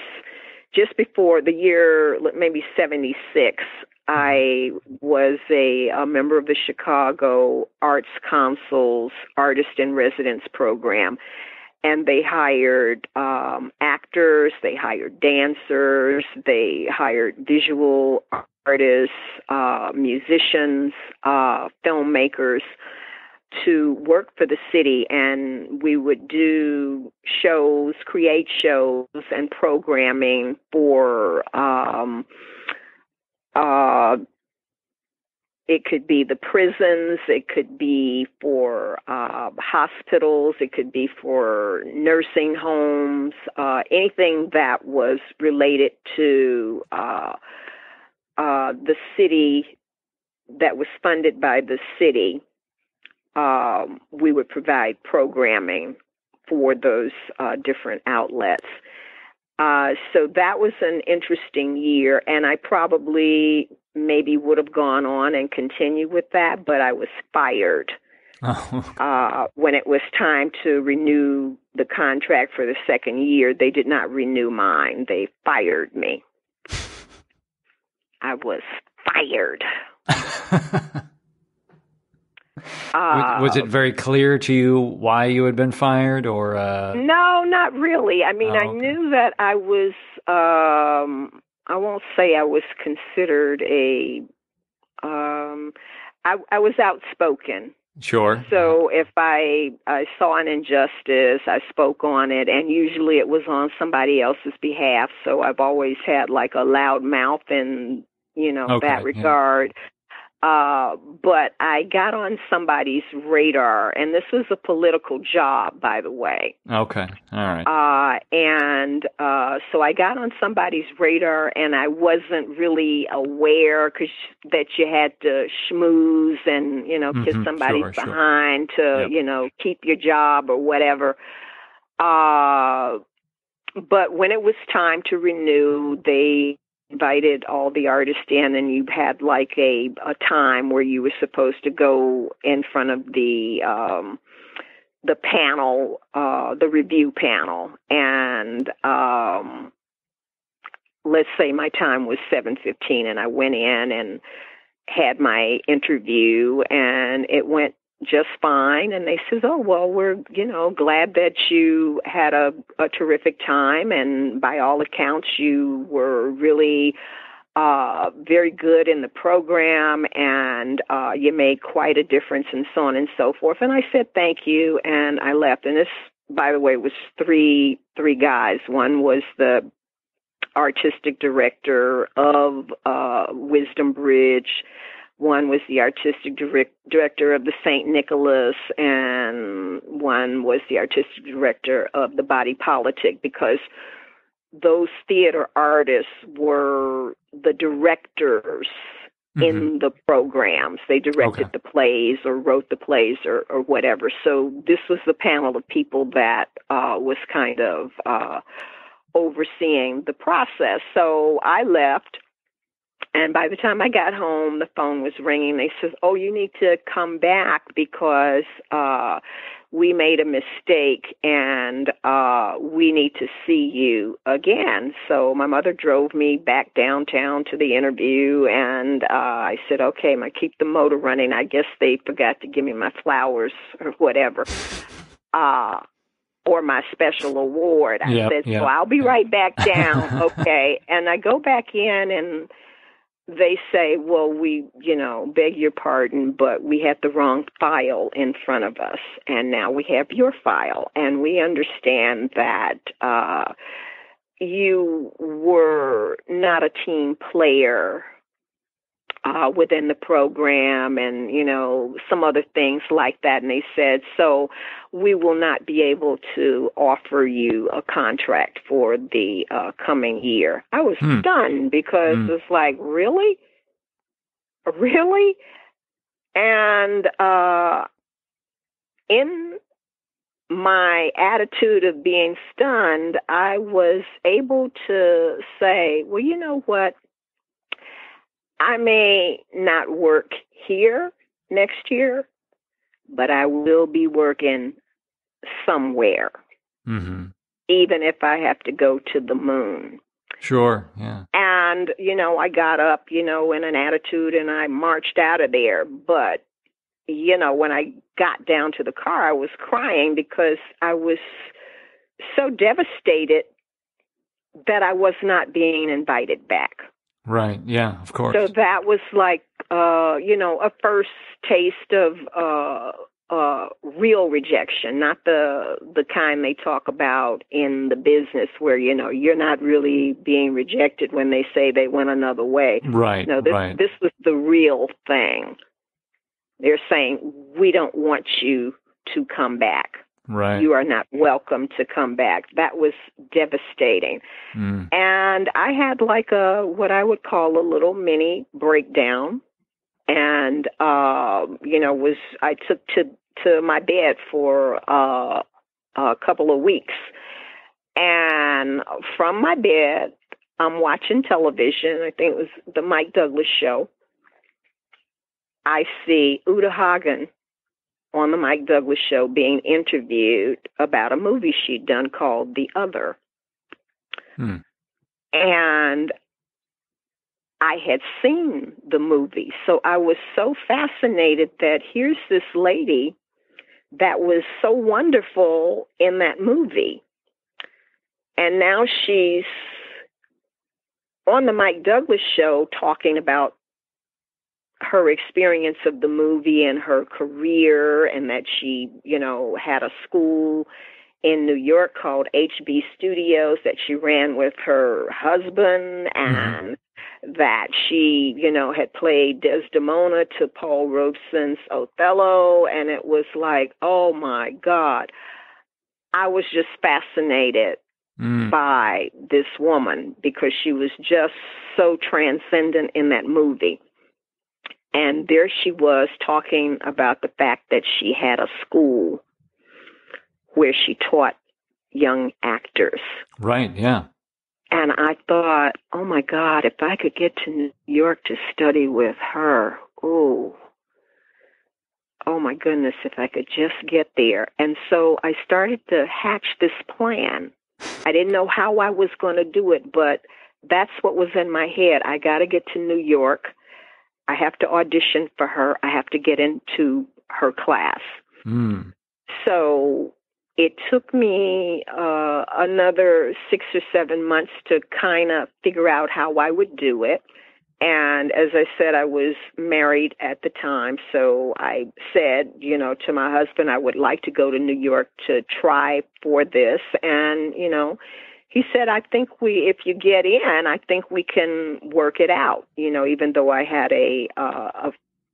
just before the year, maybe 76. I was a member of the Chicago Arts Council's Artist in Residence program, and they hired actors, they hired dancers, they hired visual artists, musicians, filmmakers to work for the city, and we would do shows, create shows and programming for it could be the prisons, it could be for hospitals, it could be for nursing homes, anything that was related to the city, that was funded by the city. We would provide programming for those different outlets. So that was an interesting year, and I probably maybe would have gone on and continued with that, but I was fired when it was time to renew the contract for the second year. They did not renew mine. They fired me. I was fired. Was it very clear to you why you had been fired, or? No, not really. I mean, I knew that I was, I won't say I was considered I was outspoken. Sure. So if I saw an injustice, I spoke on it, and usually it was on somebody else's behalf. So I've always had like a loud mouth in, that regard. Yeah. But I got on somebody's radar, and this was a political job, by the way. Okay. All right. So I got on somebody's radar, and I wasn't really aware that you had to schmooze and, kiss somebody's behind to, keep your job or whatever. But when it was time to renew, they invited all the artists in, and you had like a time where you were supposed to go in front of the panel, the review panel, and let's say my time was 7:15, and I went in and had my interview, and it went just fine. And they says, "Oh, well, we're, glad that you had a terrific time. And by all accounts, you were really very good in the program, and you made quite a difference," and so on and so forth. And I said, "Thank you." And I left. And this, by the way, was three guys. One was the artistic director of Wisdom Bridge. One was the artistic director of the St. Nicholas, and one was the artistic director of the Body Politic, because those theater artists were the directors in the programs. They directed the plays or wrote the plays or whatever. So this was the panel of people that was kind of overseeing the process. So I left, and by the time I got home, the phone was ringing. They said, "Oh, you need to come back because we made a mistake, and we need to see you again." So my mother drove me back downtown to the interview, and I said, "Okay, I keep the motor running. I guess they forgot to give me my flowers or whatever, or my special award." I said, "So I'll be right back down." Okay, and I go back in, and they say, "Well, we, beg your pardon, but we had the wrong file in front of us, and now we have your file, and we understand that you were not a team player within the program, and, some other things like that." And they said, "So we will not be able to offer you a contract for the coming year." I was stunned because it's like, really? Really? And in my attitude of being stunned, I was able to say, well, you know what? I may not work here next year, but I will be working somewhere, even if I have to go to the moon. Sure, yeah. And, I got up, in an attitude, and I marched out of there. But, when I got down to the car, I was crying because I was so devastated that I was not being invited back. Right. Yeah, of course. So that was like, a first taste of real rejection, not the kind they talk about in the business where, you're not really being rejected when they say they went another way. Right. No, this was the real thing. They're saying, we don't want you to come back. Right. You are not welcome to come back. That was devastating. And I had like what I would call a little mini breakdown. And, I took to my bed for a couple of weeks. And from my bed, I'm watching television. I think it was the Mike Douglas show. I see Uta Hagen on the Mike Douglas show being interviewed about a movie she'd done called The Other. And I had seen the movie, so I was so fascinated that here's this lady that was so wonderful in that movie, and now she's on the Mike Douglas show talking about her experience of the movie and her career, and that she, had a school in New York called HB Studios that she ran with her husband, and that she, had played Desdemona to Paul Robeson's Othello. And it was like, oh my God, I was just fascinated by this woman because she was just so transcendent in that movie. And there she was talking about the fact that she had a school where she taught young actors. Right, yeah. And I thought, oh my God, if I could get to New York to study with her, oh my goodness, if I could just get there. And so I started to hatch this plan. I didn't know how I was going to do it, but that's what was in my head. I got to get to New York. I have to audition for her. I have to get into her class. So it took me another 6 or 7 months to kind of figure out how I would do it. And as I said, I was married at the time. So I said, to my husband, I would like to go to New York to try for this. And, He said, I think if you get in, I think we can work it out. You know, even though I had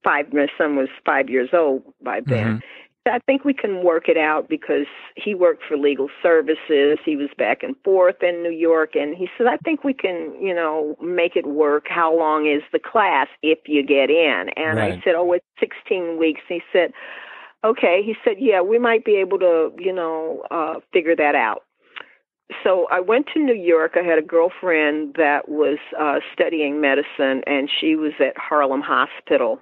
my son was 5 years old by then. I think we can work it out because he worked for legal services. He was back and forth in New York. And he said, I think we can, you know, make it work. How long is the class if you get in? And I said, oh, it's 16 weeks. He said, okay. He said, yeah, we might be able to, you know, figure that out. So I went to New York. I had a girlfriend that was studying medicine, and she was at Harlem Hospital.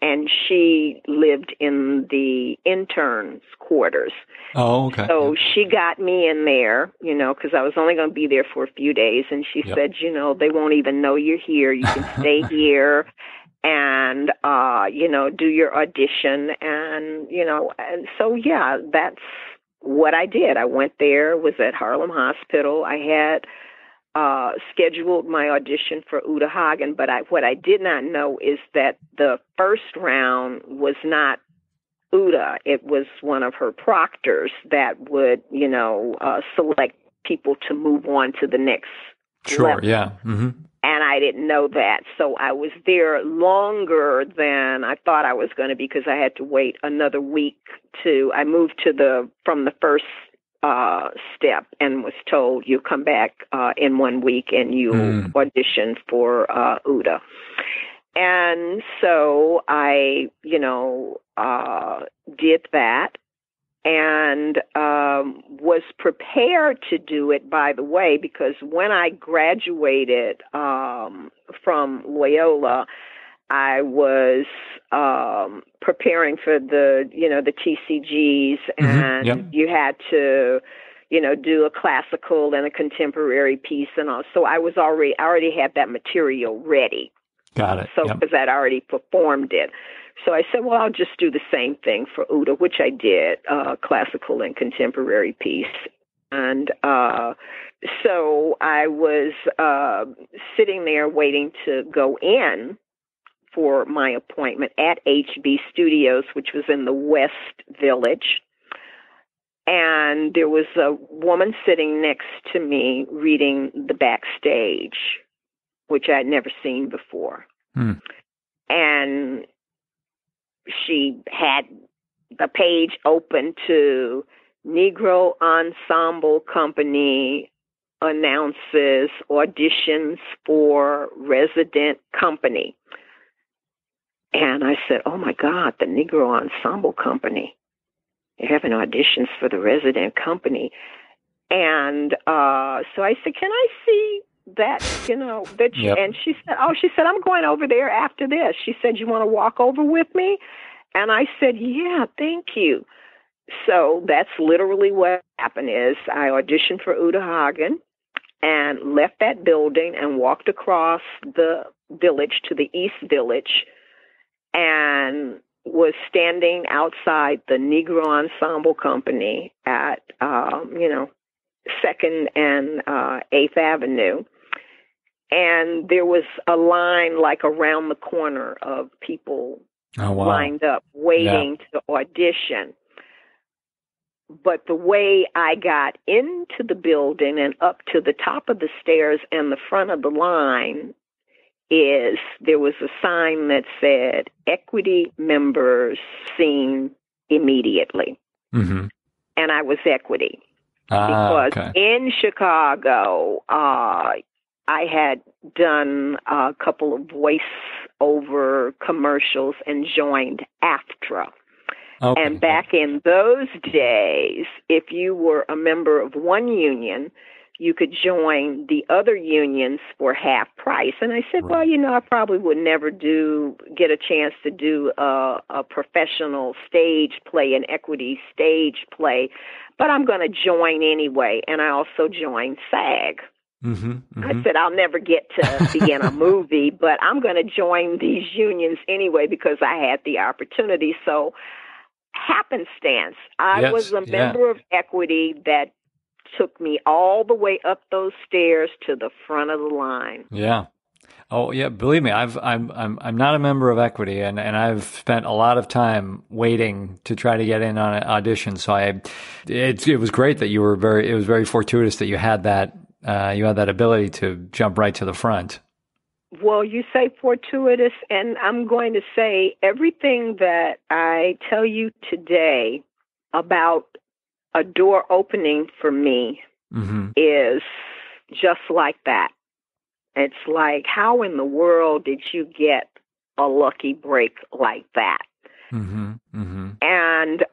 And she lived in the interns' quarters. Oh, okay. So she got me in there, you know, because I was only going to be there for a few days. And she said, you know, they won't even know you're here. You can stay here and, you know, do your audition. And, you know, and so, yeah, that's what I did. I went there, was at Harlem Hospital. I had scheduled my audition for Uta Hagen, but what I did not know is that the first round was not Uta. It was one of her proctors that would, you know, select people to move on to the next level. Yeah. And I didn't know that. So I was there longer than I thought I was going to be because I had to wait another week I moved from the first step and was told you come back in 1 week and you audition for Uta. And so I, you know, did that and was prepared to do it, by the way, because when I graduated from Loyola, I was preparing for the TCGs, and you had to, you know, do a classical and a contemporary piece and all. So I already had that material ready. Got it. So because I'd already performed it. So I said, well, I'll just do the same thing for Uta, which I did, classical and contemporary piece. And so I was sitting there waiting to go in for my appointment at HB Studios, which was in the West Village. And there was a woman sitting next to me reading the backstage, which I'd never seen before. And she had the page open to Negro Ensemble Company announces auditions for resident company. And I said, oh, my God, the Negro Ensemble Company. They're having auditions for the resident company. And so I said, can I see that, you know, and she said, I'm going over there after this. She said, you want to walk over with me? And I said, yeah, thank you. So that's literally what happened is I auditioned for Uta Hagen and left that building and walked across the village to the East Village and was standing outside the Negro Ensemble Company at, 2nd and 8th Avenue. And there was a line like around the corner of people lined up waiting to audition. But the way I got into the building and up to the top of the stairs and the front of the line is there was a sign that said, Equity members seen immediately. And I was Equity. Because in Chicago, I had done a couple of voice-over commercials and joined AFTRA. And back in those days, if you were a member of one union, you could join the other unions for half price. And I said, well, you know, I probably would never get a chance to do a professional stage play, an equity stage play, but I'm going to join anyway. And I also joined SAG. I said, I'll never get to be in a movie, but I'm going to join these unions anyway because I had the opportunity. So happenstance, I was a member of Equity that took me all the way up those stairs to the front of the line. Yeah. Oh yeah, believe me, I'm not a member of Equity, and I've spent a lot of time waiting to try to get in on an audition. So it was great that it was very fortuitous that you had that you had that ability to jump right to the front. Well, you say fortuitous, and I'm going to say everything that I tell you today about a door opening for me is just like that. It's like, how in the world did you get a lucky break like that? And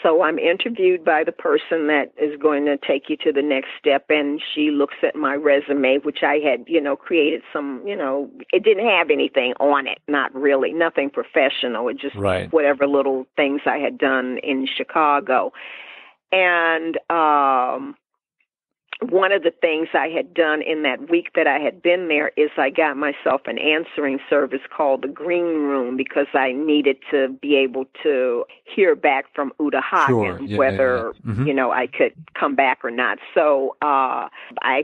so I'm interviewed by the person that is going to take you to the next step, and she looks at my resume, which I had, created some, it didn't have anything on it, not really, nothing professional. It just whatever little things I had done in Chicago. And one of the things I had done in that week that I had been there is I got myself an answering service called the Green Room, because I needed to be able to hear back from Uta Hagen whether, I could come back or not. So I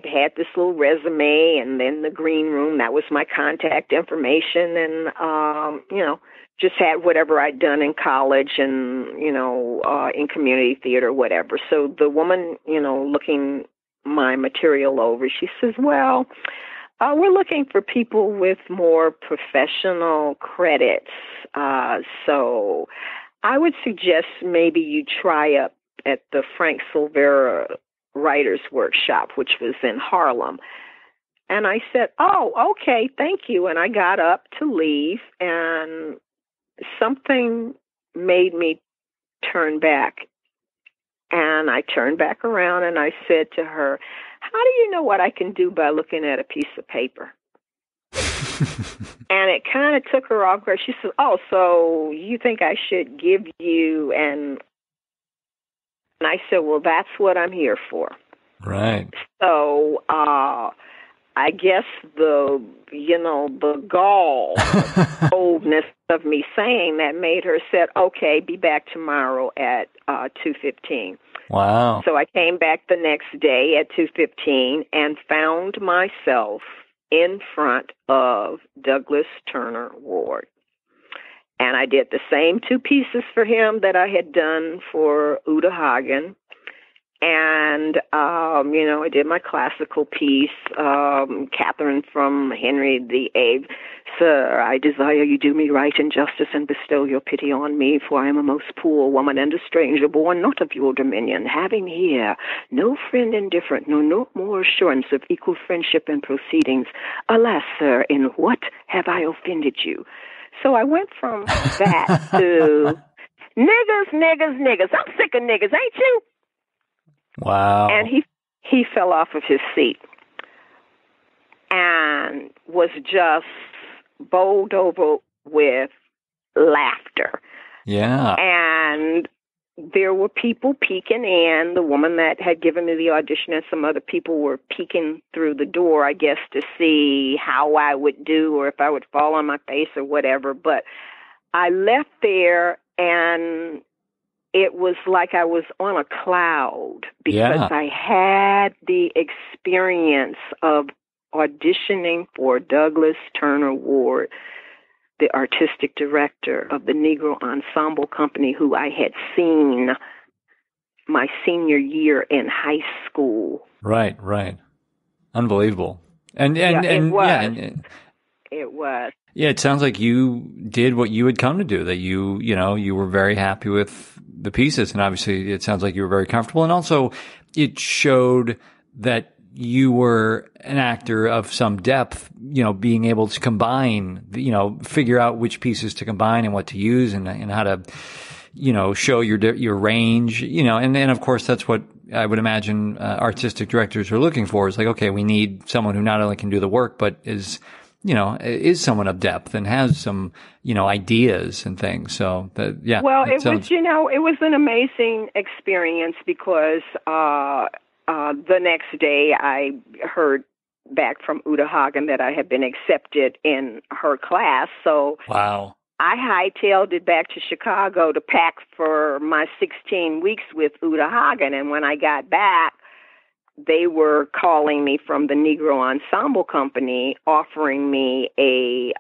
had this little resume, and then the Green Room, that was my contact information, and, just had whatever I'd done in college and, in community theater, whatever. So the woman, looking my material over, she says, well, we're looking for people with more professional credits. So I would suggest maybe you try up at the Frank Silvera Writers Workshop, which was in Harlem. And I said, oh, okay, thank you. And I got up to leave, and something made me turn back. And I turned back around and I said to her, how do you know what I can do by looking at a piece of paper? And it kind of took her off guard. She said, oh, so you think I should give you and I said, well, that's what I'm here for. Right. So I guess the gall, boldness of me saying that made her said, okay, be back tomorrow at 2:15. Wow. So I came back the next day at 2:15 and found myself in front of Douglas Turner Ward. And I did the same 2 pieces for him that I had done for Uta Hagen. And, I did my classical piece, Catherine from Henry VIII. Sir, I desire you do me right and justice and bestow your pity on me, for I am a most poor woman and a stranger born not of your dominion, having here no friend indifferent, nor no more assurance of equal friendship and proceedings. Alas, sir, in what have I offended you? So I went from that to niggas. I'm sick of niggas, ain't you? Wow. And he fell off of his seat and was just bowled over with laughter. Yeah. And there were people peeking in. The woman that had given me the audition and some other people were peeking through the door, I guess, to see how I would do or if I would fall on my face or whatever. But I left there, and it was like I was on a cloud, because I had the experience of auditioning for Douglas Turner Ward, the artistic director of the Negro Ensemble Company, who I had seen my senior year in high school. Right. Unbelievable. And it was. Yeah, it was. Yeah, it sounds like you did what you had come to do, that you were very happy with the pieces, and obviously it sounds like you were very comfortable, and also it showed that you were an actor of some depth, being able to combine, figure out which pieces to combine and what to use and how to, show your range, and of course that's what I would imagine artistic directors are looking for. Is like, okay, we need someone who not only can do the work, but is someone of depth and has some, ideas and things. So Well, it was an amazing experience, because, the next day I heard back from Uta Hagen that I had been accepted in her class. So wow. I hightailed it back to Chicago to pack for my 16 weeks with Uta Hagen. And when I got back, they were calling me from the Negro Ensemble Company, offering me a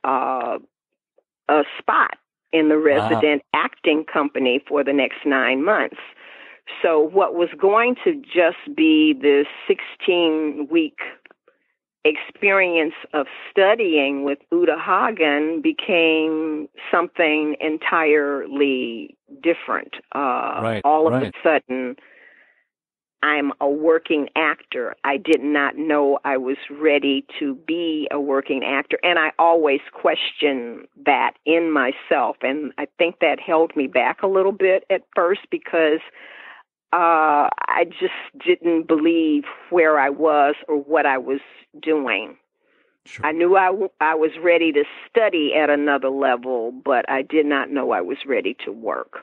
spot in the resident acting company for the next 9 months. So what was going to just be the 16-week experience of studying with Uta Hagen became something entirely different. All of a sudden, I'm a working actor. I did not know I was ready to be a working actor, and I always questioned that in myself, and I think that held me back a little bit at first because I just didn't believe where I was or what I was doing. Sure. I knew I was ready to study at another level, but I did not know I was ready to work.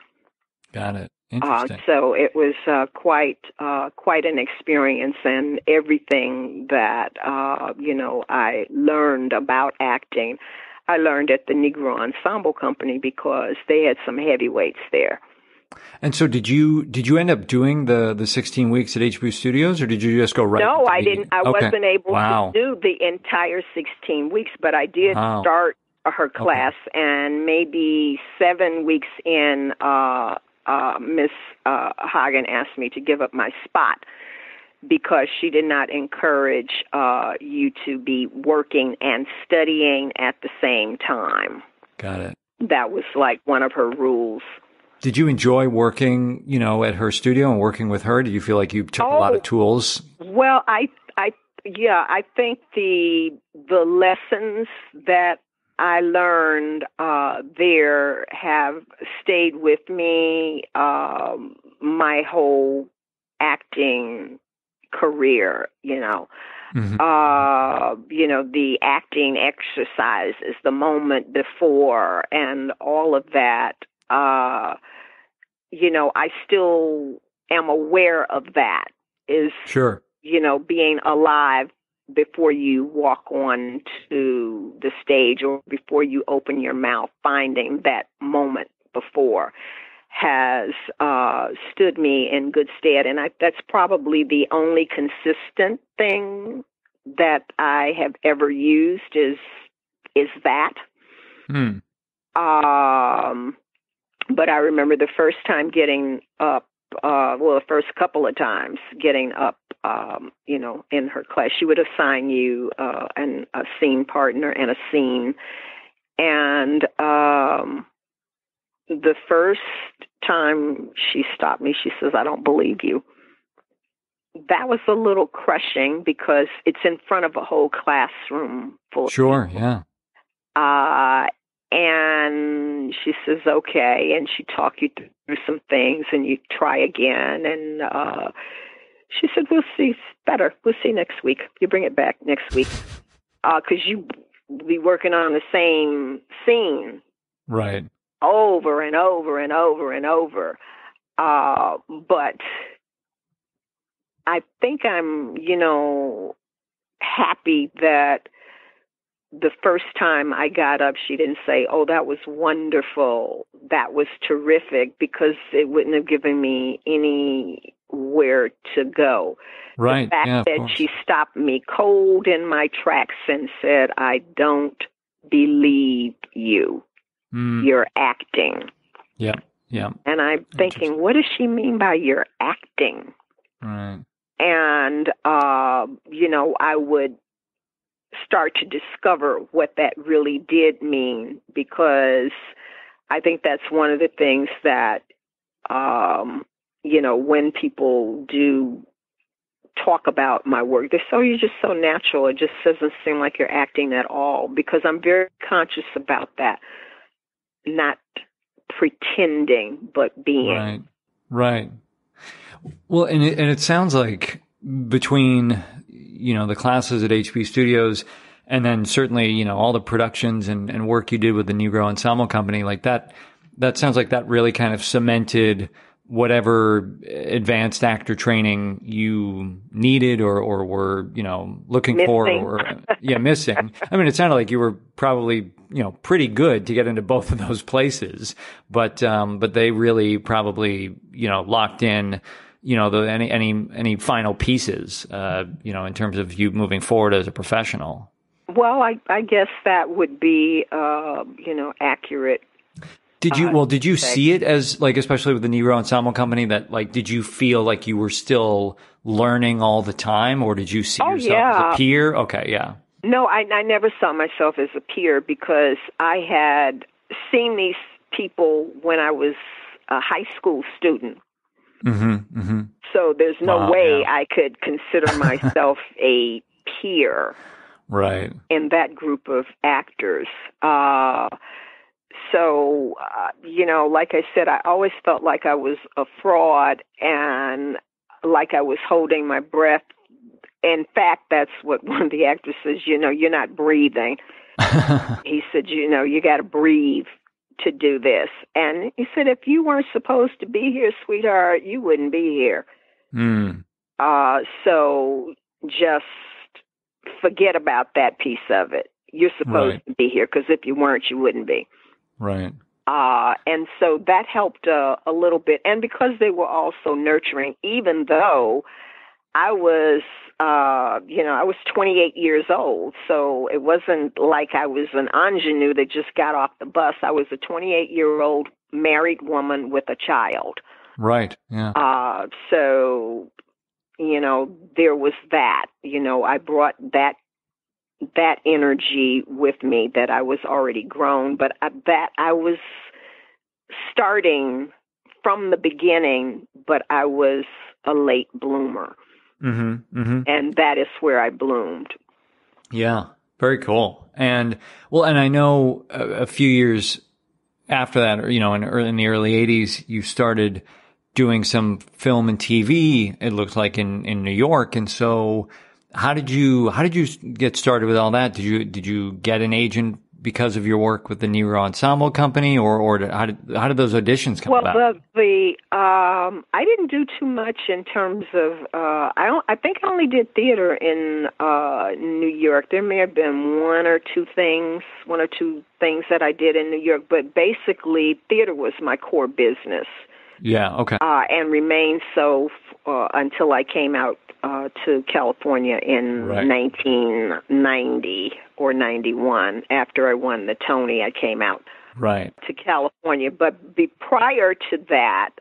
Got it. Interesting. So it was quite an experience, and everything that I learned about acting, I learned at the Negro Ensemble Company because they had some heavyweights there. And so did you end up doing the 16 weeks at HBO Studios, or did you just go right? No, I didn't. I wasn't able to do the entire 16 weeks, but I did start her class, and maybe 7 weeks in, Miss Hagen asked me to give up my spot because she did not encourage you to be working and studying at the same time. Got it. That was like one of her rules. Did you enjoy working, at her studio and working with her? Did you feel like you took a lot of tools? Well, I think the lessons that I learned there have stayed with me my whole acting career, Mm-hmm. The acting exercises, the moment before, and all of that. I still am aware of that. Is sure. Being alive before you walk on to the stage or before you open your mouth, finding that moment before has stood me in good stead. And that's probably the only consistent thing that I have ever used is that. But I remember the first time getting up, the first couple of times getting up, in her class, she would assign you a scene partner and a scene. And the first time she stopped me, she says, "I don't believe you." That was a little crushing because it's in front of a whole classroom full of people. Yeah. And she says, "Okay," and she talked you through some things, and you try again. And she said, "We'll see better. We'll see next week. You bring it back next week, because you be working on the same scene, right, over and over and over and over." But I think I'm, happy that the first time I got up, she didn't say, "Oh, that was wonderful. That was terrific," because it wouldn't have given me anywhere to go. Right. The fact that she stopped me cold in my tracks and said, "I don't believe you. You're acting." Yeah. Yeah. And I'm thinking, what does she mean by you're acting? Right. And, I would start to discover what that really did mean, because I think that's one of the things that, when people do talk about my work, they're you're just so natural. It just doesn't seem like you're acting at all, because I'm very conscious about that. Not pretending, but being. Right. Well, and it sounds like between, the classes at HB Studios and then certainly, all the productions and work you did with the Negro Ensemble Company, like that sounds like that really kind of cemented whatever advanced actor training you needed or were, looking missing. For or missing. I mean, it sounded like you were probably, pretty good to get into both of those places, but they really probably, locked in, any final pieces, in terms of you moving forward as a professional. Well, I guess that would be, accurate. Did you see it as, like, especially with the Negro Ensemble Company, that, like, did you feel like you were still learning all the time, or did you see yourself as a peer? Okay, yeah. No, I never saw myself as a peer because I had seen these people when I was a high school student. Mm-hmm, mm-hmm. So there's no way I could consider myself a peer, right, in that group of actors. So, like I said, I always felt like I was a fraud and like I was holding my breath. In fact, that's what one of the actors says, you're not breathing. He said, you got to breathe to do this. And he said, if you weren't supposed to be here, sweetheart, you wouldn't be here. Mm. So just forget about that piece of it. You're supposed to be here, because if you weren't, you wouldn't be. Right. And so that helped a little bit. And because they were also nurturing, even though I was, I was 28 years old. So it wasn't like I was an ingenue that just got off the bus. I was a 28-year-old married woman with a child. Right. Yeah. So, there was that, I brought that energy with me, that I was already grown, but that I was starting from the beginning, but I was a late bloomer. Mm-hmm, mm-hmm. And that is where I bloomed. Yeah. Very cool. And I know a few years after that, in the early 80s, you started doing some film and TV, it looked like, in New York. And so how did you get started with all that? Did you get an agent because of your work with the Negro Ensemble Company, or how did those auditions come about? Well, I didn't do too much in terms of I think I only did theater in New York. There may have been one or two things that I did in New York, but basically theater was my core business. Yeah, okay. And remained so until I came out to California in 1990 or 91. After I won the Tony, I came out to California. But prior to that,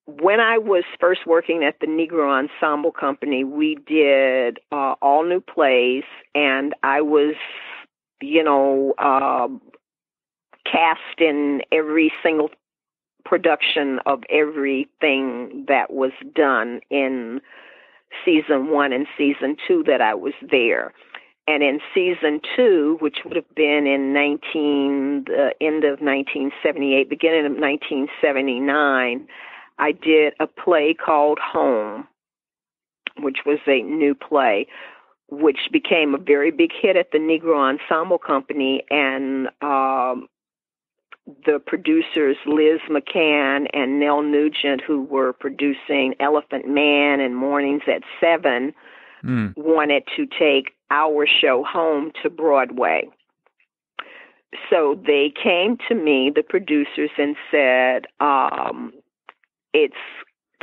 when I was first working at the Negro Ensemble Company, we did all new plays, and I was, cast in every single production of everything that was done in season 1 and season 2 that I was there. And in season 2, which would have been in the end of 1978, beginning of 1979, I did a play called Home, which was a new play, which became a very big hit at the Negro Ensemble Company. And the producers, Liz McCann and Nell Nugent, who were producing Elephant Man and Mornings at 7, wanted to take our show Home to Broadway. So they came to me, the producers, and said, it's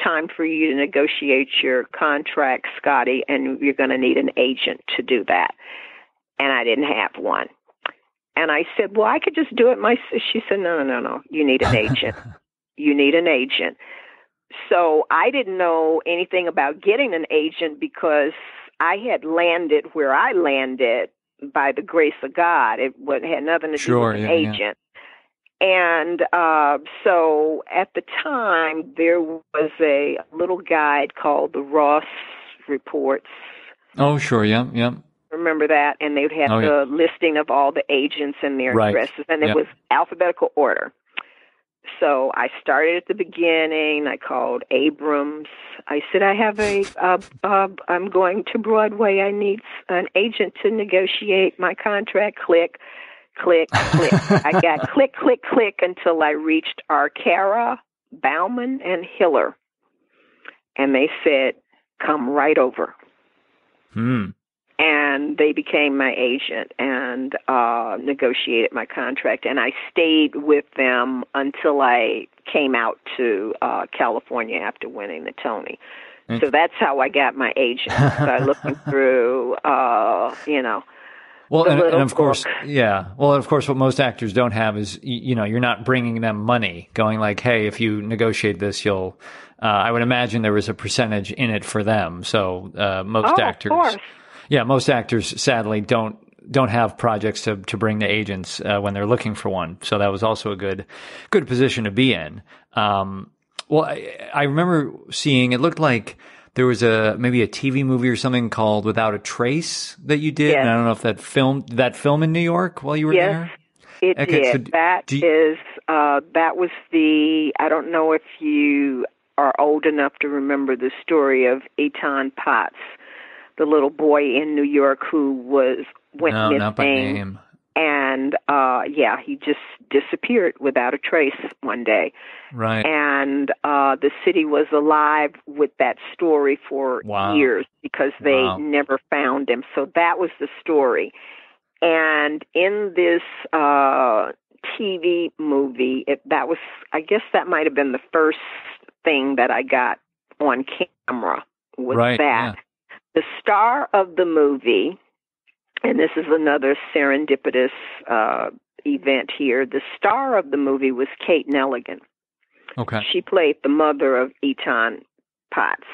time for you to negotiate your contract, Scotty, and you're going to need an agent to do that. And I didn't have one. And I said, well, I could just do it myself. She said, no. You need an agent. You need an agent. So I didn't know anything about getting an agent because I had landed where I landed by the grace of God. It had nothing to do with an agent. Yeah. And so at the time, there was a little guide called the Ross Reports. Oh, sure. Yeah. Remember that? And they would have the listing of all the agents and their addresses, and it was alphabetical order. So I started at the beginning. I called Abrams. I said, I have I'm going to Broadway. I need an agent to negotiate my contract. Click, click, click. I got click, click, click until I reached Arcara, Bauman, and Hiller. And they said, come right over. And they became my agent and negotiated my contract. And I stayed with them until I came out to California after winning the Tony. So that's how I got my agent, by looking through, Well, the and little of course, book. yeah. Well, of course, what most actors don't have is, you're not bringing them money, going like, hey, if you negotiate this, you'll. I would imagine there was a percentage in it for them. So most Oh, of actors, course. yeah, most actors sadly don't have projects to bring to agents when they're looking for one. So that was also a good position to be in. Well, I remember seeing, it looked like there was maybe a TV movie or something called Without a Trace that you did. Yes. And I don't know if that film in New York while you were Yes, there. it Okay, so did. That was I don't know if you are old enough to remember the story of Etan Potts, the little boy in New York who went no, missing. not by name. And, he just disappeared without a trace one day. Right. And the city was alive with that story for years because they never found him. So that was the story. And in this TV movie, I guess that might have been the first thing that I got on camera was that. Yeah. The star of the movie, and this is another serendipitous event here, the star of the movie was Kate Nelligan. Okay. She played the mother of Etan Potts.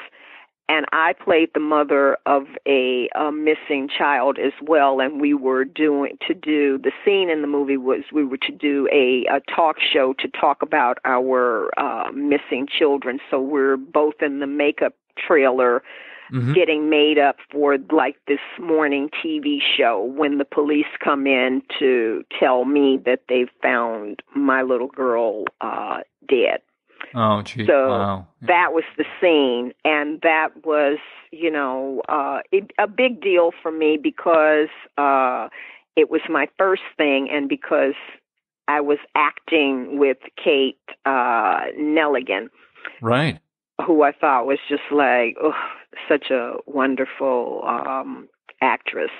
And I played the mother of a missing child as well. And we were the scene in the movie was we were to do a talk show to talk about our missing children. So we're both in the makeup trailer getting made up for like this morning TV show when the police come in to tell me that they've found my little girl dead. Oh, gee. So wow. That was the scene, and that was, a big deal for me because it was my first thing, and because I was acting with Kate Nelligan, right? Who I thought was just like such a wonderful actress.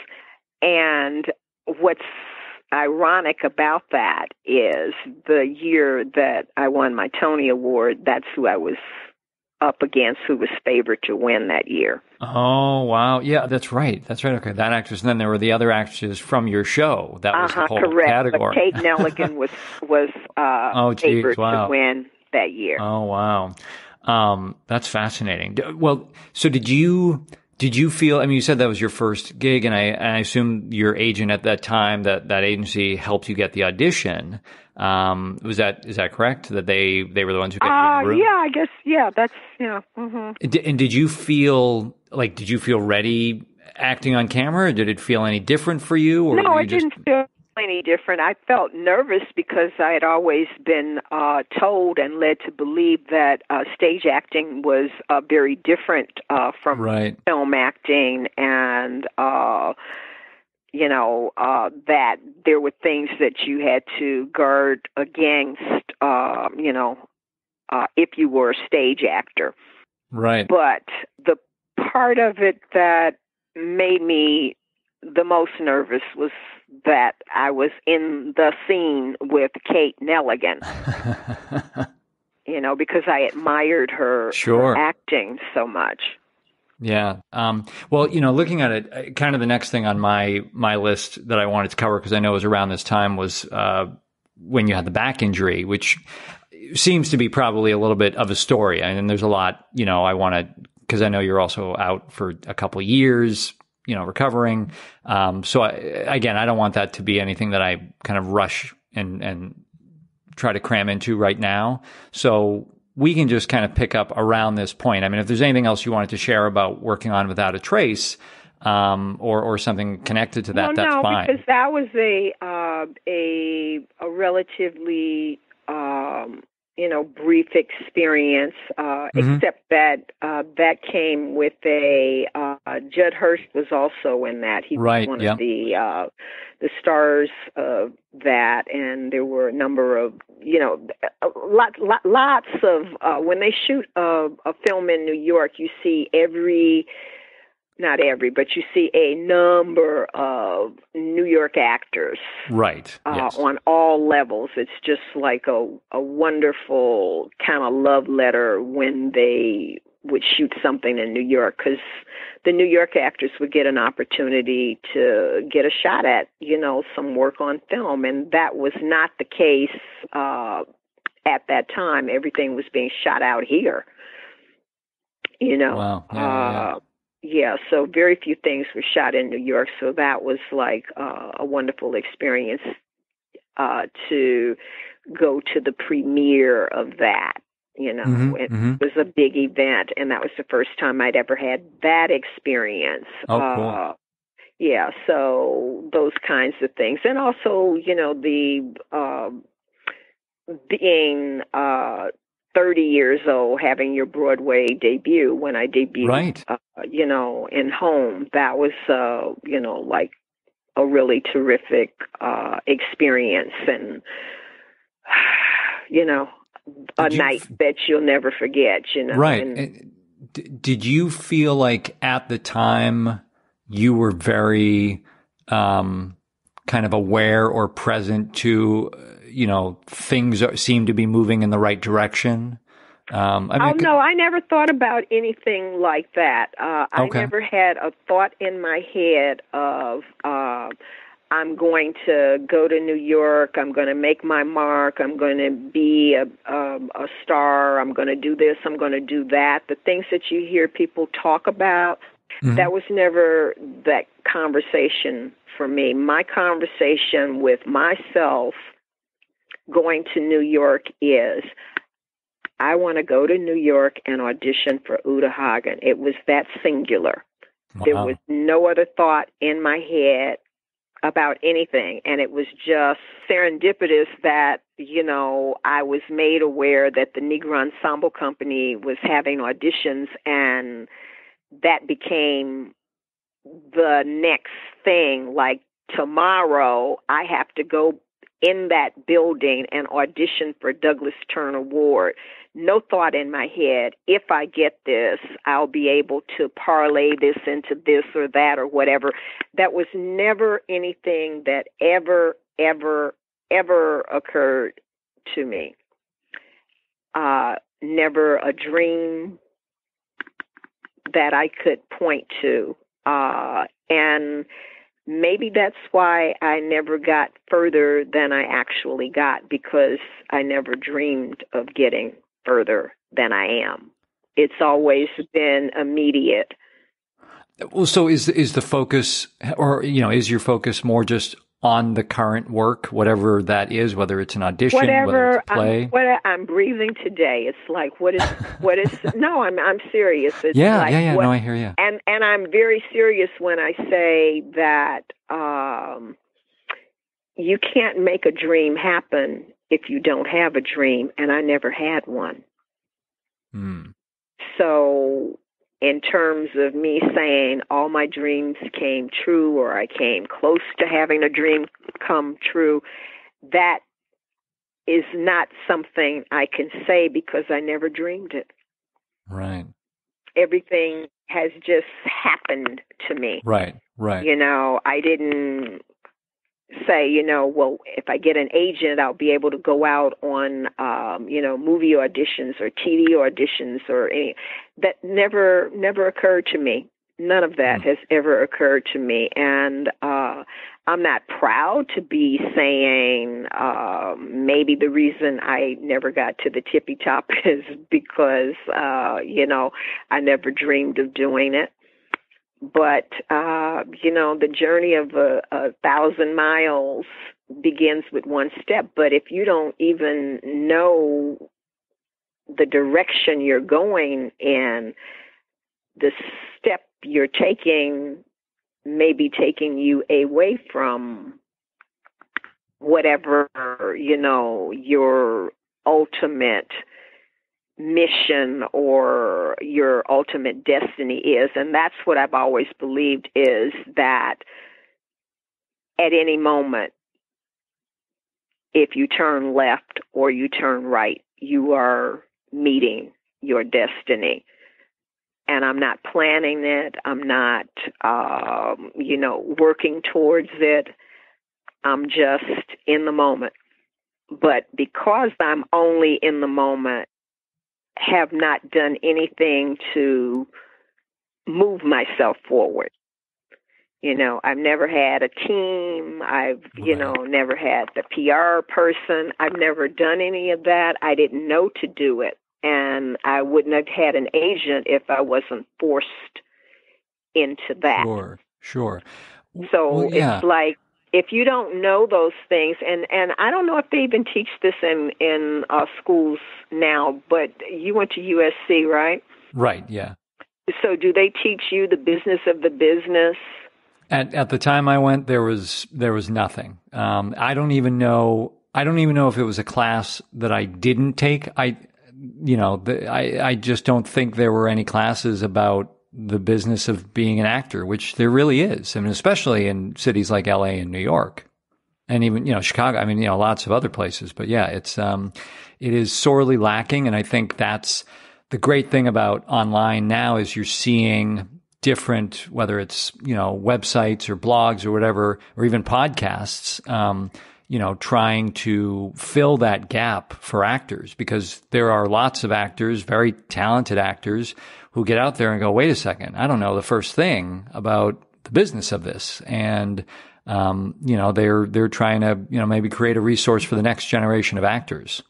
And what's ironic about that is the year that I won my Tony Award, that's who I was up against, who was favored to win that year. Oh, wow. Yeah, that's right. Okay, that actress. And then there were the other actresses from your show. That was the whole correct. category. But Kate Nelligan was favored to win that year. Oh, wow. That's fascinating. Well, so did you feel, I mean, you said that was your first gig, and I assume your agent at that time, that agency helped you get the audition. Is that correct? That they were the ones who got you in the room? Yeah, I guess, yeah, that's, yeah. Mm-hmm. And did you feel ready acting on camera, or did it feel any different for you? Or no, it didn't feel any different. I felt nervous because I had always been told and led to believe that stage acting was very different from film acting, and that there were things that you had to guard against, if you were a stage actor. Right. But the part of it that made me the most nervous was that I was in the scene with Kate Nelligan, because I admired her acting so much. Yeah. Well, looking at it, kind of the next thing on my list that I wanted to cover, because I know it was around this time, was when you had the back injury, which seems to be probably a little bit of a story. And there's a lot, I want to, because I know you're also out for a couple of years, recovering. So I don't want that to be anything that I kind of rush and try to cram into right now. So we can just kind of pick up around this point. I mean, if there's anything else you wanted to share about working on Without a Trace, or something connected to that, that's fine. No, because that was a relatively brief experience, except that that came with Judd Hirsch was also in that. He was one of the stars of that, and there were a number of, lots of, when they shoot a film in New York, you see not every, but you see a number of New York actors. Right. Yes. On all levels. It's just like a wonderful kind of love letter when they would shoot something in New York, because the New York actors would get an opportunity to get a shot at, some work on film. And that was not the case at that time. Everything was being shot out here, Wow. Yeah, so very few things were shot in New York. So that was like a wonderful experience to go to the premiere of that. It was a big event, and that was the first time I'd ever had that experience. Oh, cool. Yeah, so those kinds of things. And also, the being 30 years old, having your Broadway debut, when I debuted, right. In Home, that was, like a really terrific experience, and, a night that you'll never forget, Right. And did you feel like at the time you were very kind of aware or present to, things seem to be moving in the right direction? No, I never thought about anything like that. I never had a thought in my head of I'm going to go to New York, I'm going to make my mark, I'm going to be a star, I'm going to do this, I'm going to do that. The things that you hear people talk about, that was never that conversation for me. My conversation with myself going to New York is, I want to go to New York and audition for Uta Hagen. It was that singular. Wow. There was no other thought in my head about anything. And it was just serendipitous that, I was made aware that the Negro Ensemble Company was having auditions, and that became the next thing. Like, tomorrow I have to go in that building and audition for Douglas Turner Ward. No thought in my head, if I get this, I'll be able to parlay this into this or that or whatever. That was never anything that ever occurred to me. Never a dream that I could point to. And maybe that's why I never got further than I actually got, because I never dreamed of getting further than I am. It's always been immediate. Well, so is the focus, or, is your focus more just on the current work, whatever that is, whether it's an audition, whether it's a play? I'm breathing today. It's like, what is, no, I'm serious. It's yeah, like, yeah, no, I hear you. And I'm very serious when I say that, you can't make a dream happen if you don't have a dream, and I never had one. So in terms of me saying all my dreams came true, or I came close to having a dream come true, that is not something I can say, because I never dreamed it. Right. Everything has just happened to me. Right. I didn't say, well, if I get an agent, I'll be able to go out on, movie auditions or TV auditions or any. That never occurred to me. None of that has ever occurred to me. And I'm not proud to be saying maybe the reason I never got to the tippy top is because, I never dreamed of doing it. But, the journey of a 1,000 miles begins with one step. But if you don't even know the direction you're going in, the step you're taking may be taking you away from whatever, your ultimate mission or your ultimate destiny is. And that's what I've always believed, is that at any moment, if you turn left or you turn right, you are meeting your destiny. And I'm not planning it. I'm not, working towards it. I'm just in the moment. But because I'm only in the moment, have not done anything to move myself forward. You know, I've never had a team. I've, you know, never had the PR person. I've never done any of that. I didn't know to do it. And I wouldn't have had an agent if I wasn't forced into that. Sure. So it's like, if you don't know those things, and I don't know if they even teach this in schools now, but you went to USC, right? Right, yeah. So do they teach you the business of the business? At the time I went, there was nothing. I don't even know if it was a class that I didn't take. I just don't think there were any classes about the business of being an actor, which there really is. I mean, especially in cities like LA and New York, and even, you know, Chicago. I mean, you know, lots of other places. But yeah, it is sorely lacking. And I think that's the great thing about online now is you're seeing different, whether it's, you know, websites or blogs or whatever, or even podcasts, you know, trying to fill that gap for actors, because there are lots of actors, very talented actors, who get out there and go, wait a second, I don't know the first thing about the business of this. And, you know, they're trying to, you know, maybe create a resource for the next generation of actors.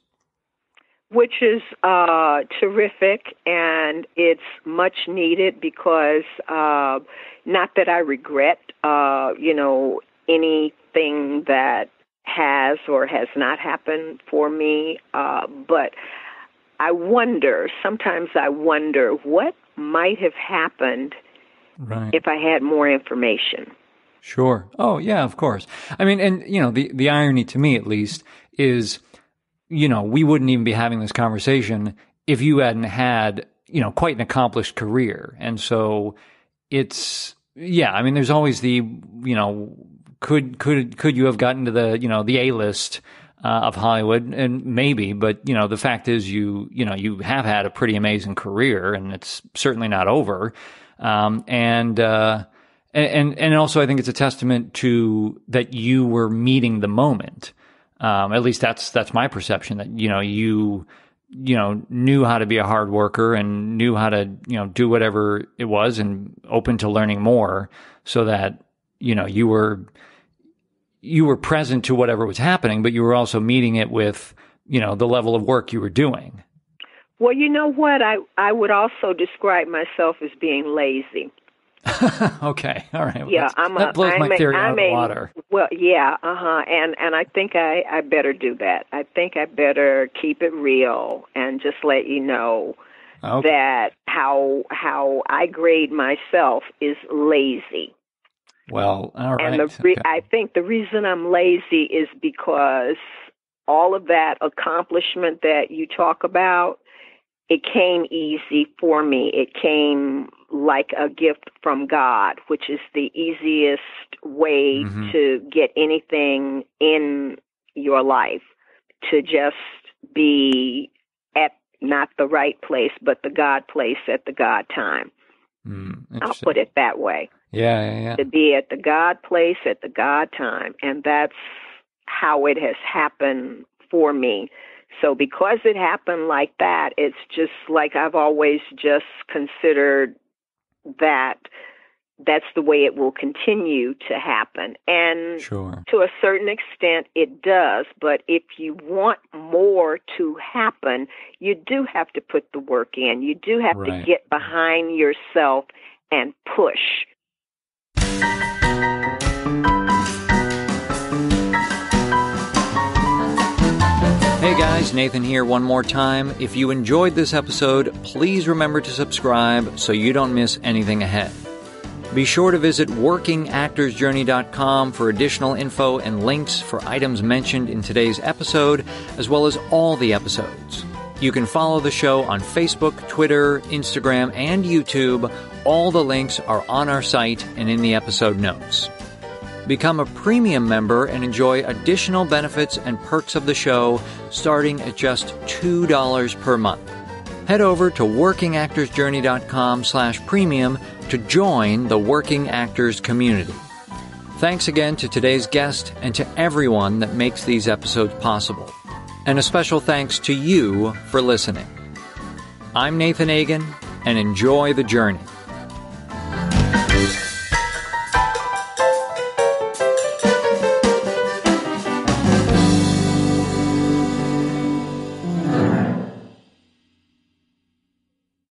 Which is terrific, and it's much needed because, not that I regret, you know, anything that has or has not happened for me, but sometimes I wonder what might have happened if I had more information. Sure. Oh, yeah, of course. I mean, and, you know, the irony to me, at least, is, you know, we wouldn't even be having this conversation if you hadn't had, you know, quite an accomplished career. And so it's, yeah, I mean, there's always the, you know, could you have gotten to the, you know, the A-list of Hollywood? And maybe, but, you know, the fact is you have had a pretty amazing career, and it's certainly not over. And also I think it's a testament to that you were meeting the moment. At least that's my perception, that, you knew how to be a hard worker and knew how to, do whatever it was and open to learning more, so that, you were present to whatever was happening, but you were also meeting it with, the level of work you were doing. Well, you know what? I would also describe myself as being lazy. Okay, all right. Well, yeah, that blows my theory out of the water. Well, yeah, and I think I better do that. I think I better keep it real and just let you know that how I grade myself is lazy. Well, all right. And I think the reason I'm lazy is because all of that accomplishment that you talk about, it came easy for me. It came like a gift from God, which is the easiest way to get anything in your life, to just be at not the right place, but the God place at the God time. I'll put it that way. Yeah. To be at the God place at the God time. And that's how it has happened for me. So because it happened like that, it's just like I've always just considered that that's the way it will continue to happen. And to a certain extent, it does. But if you want more to happen, you do have to put the work in. You do have to get behind yourself and push. Hey guys, Nathan here one more time. If you enjoyed this episode, please remember to subscribe so you don't miss anything ahead. Be sure to visit workingactorsjourney.com for additional info and links for items mentioned in today's episode, as well as all the episodes. You can follow the show on Facebook, Twitter, Instagram, and YouTube. All the links are on our site and in the episode notes. Become a premium member and enjoy additional benefits and perks of the show starting at just $2 per month. Head over to workingactorsjourney.com/premium to join the Working Actors community. Thanks again to today's guest and to everyone that makes these episodes possible. And a special thanks to you for listening. I'm Nathan Hagen, and enjoy the journey.